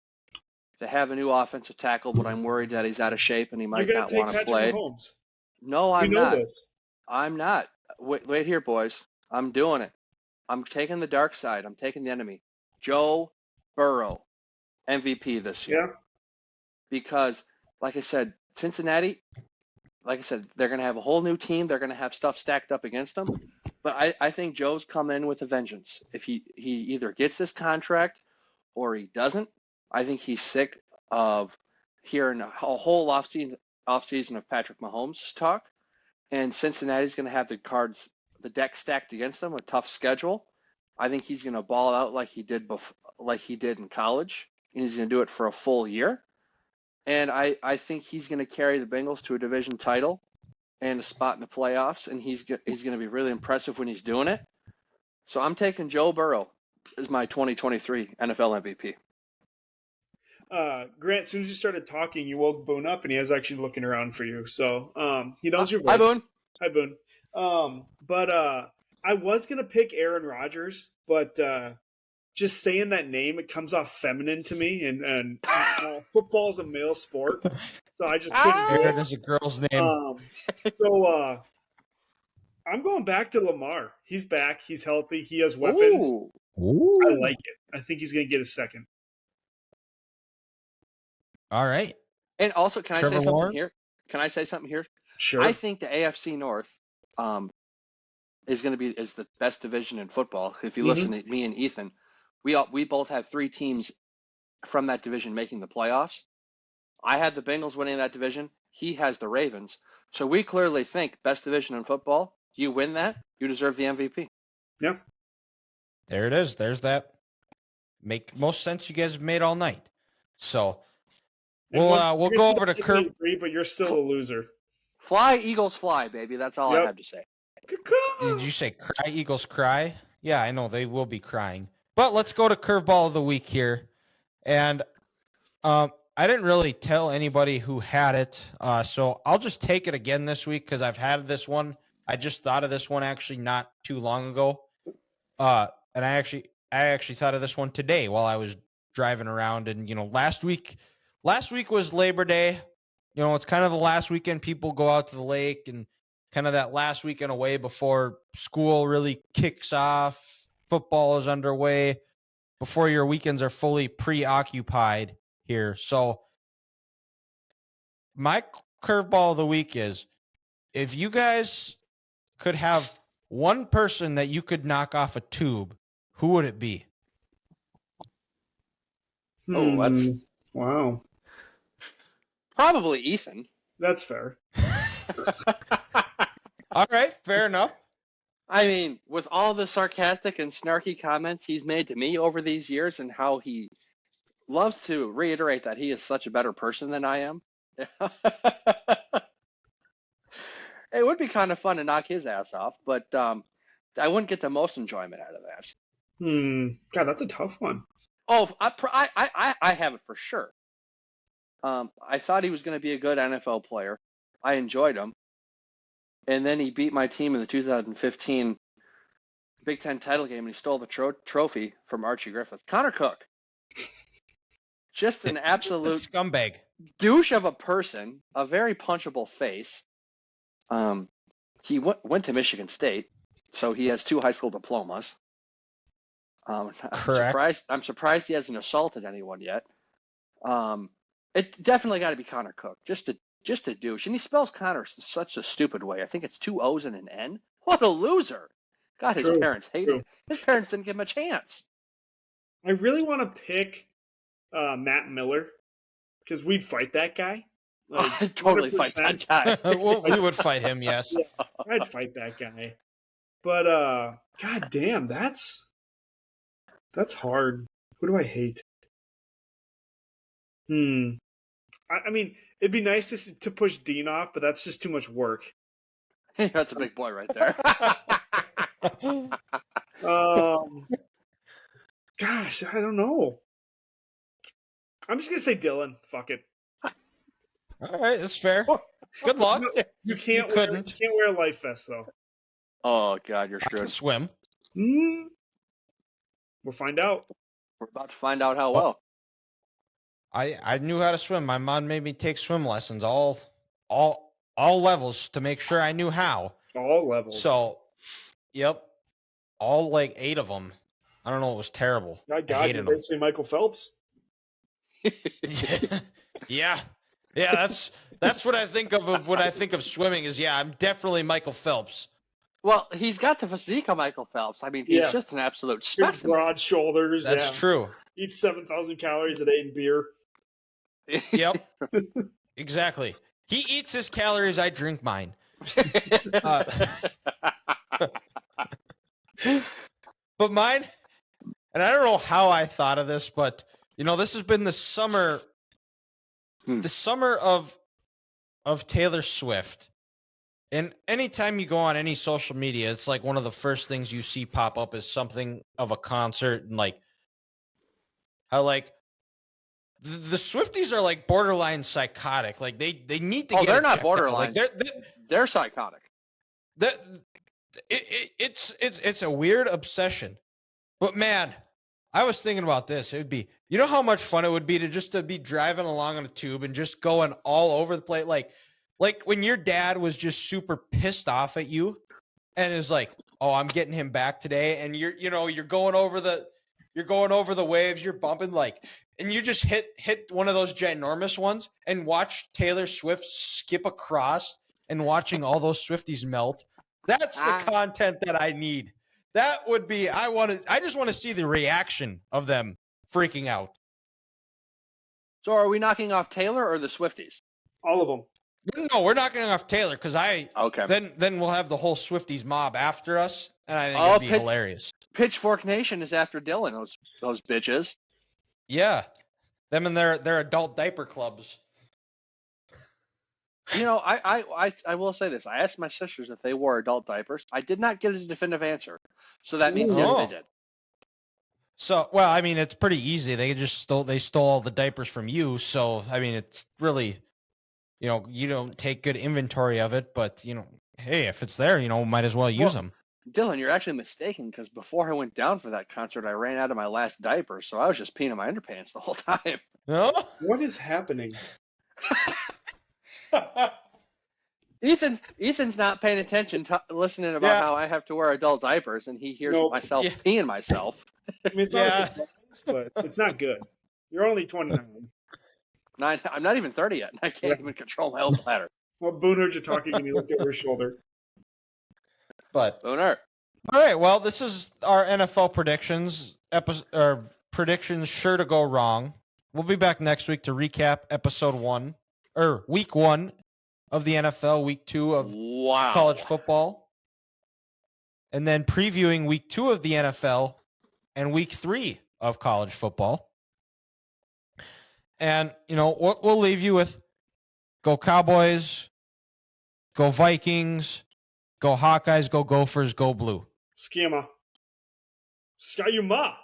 They have a new offensive tackle, but I'm worried that he's out of shape and he might not want to play. Mahomes. No, I'm you know not. This. I'm not. Wait here, boys. I'm doing it. I'm taking the dark side. I'm taking the enemy. Joe Burrow, MVP this year. Yeah. Because, like I said, Cincinnati, they're going to have a whole new team. They're going to have stuff stacked up against them. But I think Joe's come in with a vengeance. If he either gets this contract or he doesn't, I think he's sick of hearing a whole offseason of Patrick Mahomes talk. And Cincinnati's going to have the deck stacked against them, a tough schedule. I think he's going to ball out like he did in college, and he's going to do it for a full year. And I think he's going to carry the Bengals to a division title and a spot in the playoffs, and he's going to be really impressive when he's doing it. So I'm taking Joe Burrow as my 2023 NFL MVP. Grant, as soon as you started talking, you woke Boone up, and he was actually looking around for you. So he knows your voice. Hi, Boone. Hi, Boone. But I was going to pick Aaron Rodgers, but just saying that name, it comes off feminine to me, and football is a male sport, so I just couldn't do Aaron it. is a girl's name. So I'm going back to Lamar. He's back. He's healthy. He has weapons. Ooh. I like it. I think he's going to get a second. All right. And also, can Trevor I say something Lawrence? here? Can I say something here? Sure. I think the AFC North is the best division in football. If you listen to me and Ethan, we both have 3 teams from that division making the playoffs. I had the Bengals winning that division. He has the Ravens. So we clearly think best division in football. You win that, you deserve the MVP. Yeah. There it is. There's that. Make most sense you guys have made all night. So we'll go over to Curve. But you're still a loser. Fly, Eagles, fly, baby. That's all I Yep. have to say. Did you say cry, Eagles cry? Yeah, I know they will be crying. But let's go to curveball of the week here. And I didn't really tell anybody who had it, so I'll just take it again this week because I've had this one. I just thought of this one actually not too long ago. And I actually thought of this one today while I was driving around. And last week was Labor Day. It's kind of the last weekend people go out to the lake and kind of that last weekend away before school really kicks off. Football is underway before your weekends are fully preoccupied here. So my curveball of the week is if you guys could have one person that you could knock off a tube, who would it be? Oh, that's wow. probably Ethan. That's fair. All right, fair enough. I mean, with all the sarcastic and snarky comments he's made to me over these years and how he loves to reiterate that he is such a better person than I am, it would be kind of fun to knock his ass off, but I wouldn't get the most enjoyment out of that. God, that's a tough one. Oh, I have it for sure. I thought he was going to be a good NFL player. I enjoyed him. And then he beat my team in the 2015 Big Ten title game, and he stole the trophy from Archie Griffith. Connor Cook. Just an absolute scumbag. Douche of a person, a very punchable face. He went to Michigan State, so he has 2 high school diplomas. Correct. I'm surprised he hasn't assaulted anyone yet. It definitely got to be Connor Cook, just a douche, and he spells Connor such a stupid way. I think it's 2 O's and an N. What a loser! God, his parents hated him. His parents didn't give him a chance. I really want to pick Matt Miller because we'd fight that guy. Like, I'd totally 100%. fight that guy. Well, we would fight him, yes. Yeah, I'd fight that guy. But god damn, that's hard. Who do I hate? I mean, it'd be nice to push Dean off, but that's just too much work. That's a big boy right there. Gosh, I don't know. I'm just gonna say Dylan. Fuck it. All right, that's fair. Good luck. You can't wear a life vest though. Oh God, you're I can screwed. swim. We'll find out. We're about to find out how well. I knew how to swim. My mom made me take swim lessons all levels to make sure I knew how. All levels. So, yep, all like 8 of them. I don't know. It was terrible. My I God, hated you're them. basically Michael Phelps. Yeah. That's what I think of when I think of swimming. I'm definitely Michael Phelps. Well, he's got the physique of Michael Phelps. I mean, he's just an absolute Big specimen. broad shoulders. That's true. Eats 7,000 calories a day in beer. Yep. Exactly. He eats his calories. I drink mine. But mine, and I don't know how I thought of this, but this has been the summer of Taylor Swift. And anytime you go on any social media, it's like one of the first things you see pop up is something of a concert, and like how like the Swifties are like borderline psychotic. Like they need to. Oh, get they're it not checked out. borderline. Like they're psychotic. It's a weird obsession. But man, I was thinking about this. It would be, how much fun it would be to be driving along on a tube and just going all over the place, like when your dad was just super pissed off at you, and is like, "Oh, I'm getting him back today," and you're going over the waves, you're bumping and you just hit one of those ginormous ones and watch Taylor Swift skip across and watching all those Swifties melt. That's the content that I need. That would be, I just want to see the reaction of them freaking out. So are we knocking off Taylor or the Swifties? All of them. No, we're knocking off Taylor because okay. Then we'll have the whole Swifties mob after us, and I think it'd be hilarious. Pitchfork Nation is after Dylan, those bitches. Yeah, them and their adult diaper clubs. You know, I will say this. I asked my sisters if they wore adult diapers. I did not get a definitive answer. So that means yes, they Oh. did. So, well, I mean, it's pretty easy. They stole all the diapers from you. So, I mean, it's really, you don't take good inventory of it, but hey, if it's there, might as well use them. Dylan, you're actually mistaken because before I went down for that concert, I ran out of my last diaper, so I was just peeing in my underpants the whole time. No? What is happening? Ethan's not paying attention, listening about how I have to wear adult diapers, and he hears myself peeing myself. I mean, it's not a surprise, but it's not good. You're only 29. I'm not even 30 yet, and I can't even control my own bladder. Well, Boone heard you talking, and he looked over his shoulder. But Booner. All right, well, this is our NFL predictions. Predictions sure to go wrong. We'll be back next week to recap week 1 of the NFL, week 2 of college football, and then previewing week 2 of the NFL and week 3 of college football. And, we'll leave you with go Cowboys, go Vikings, go Hawkeyes, go Gophers, go Blue. Schema. Skyuma.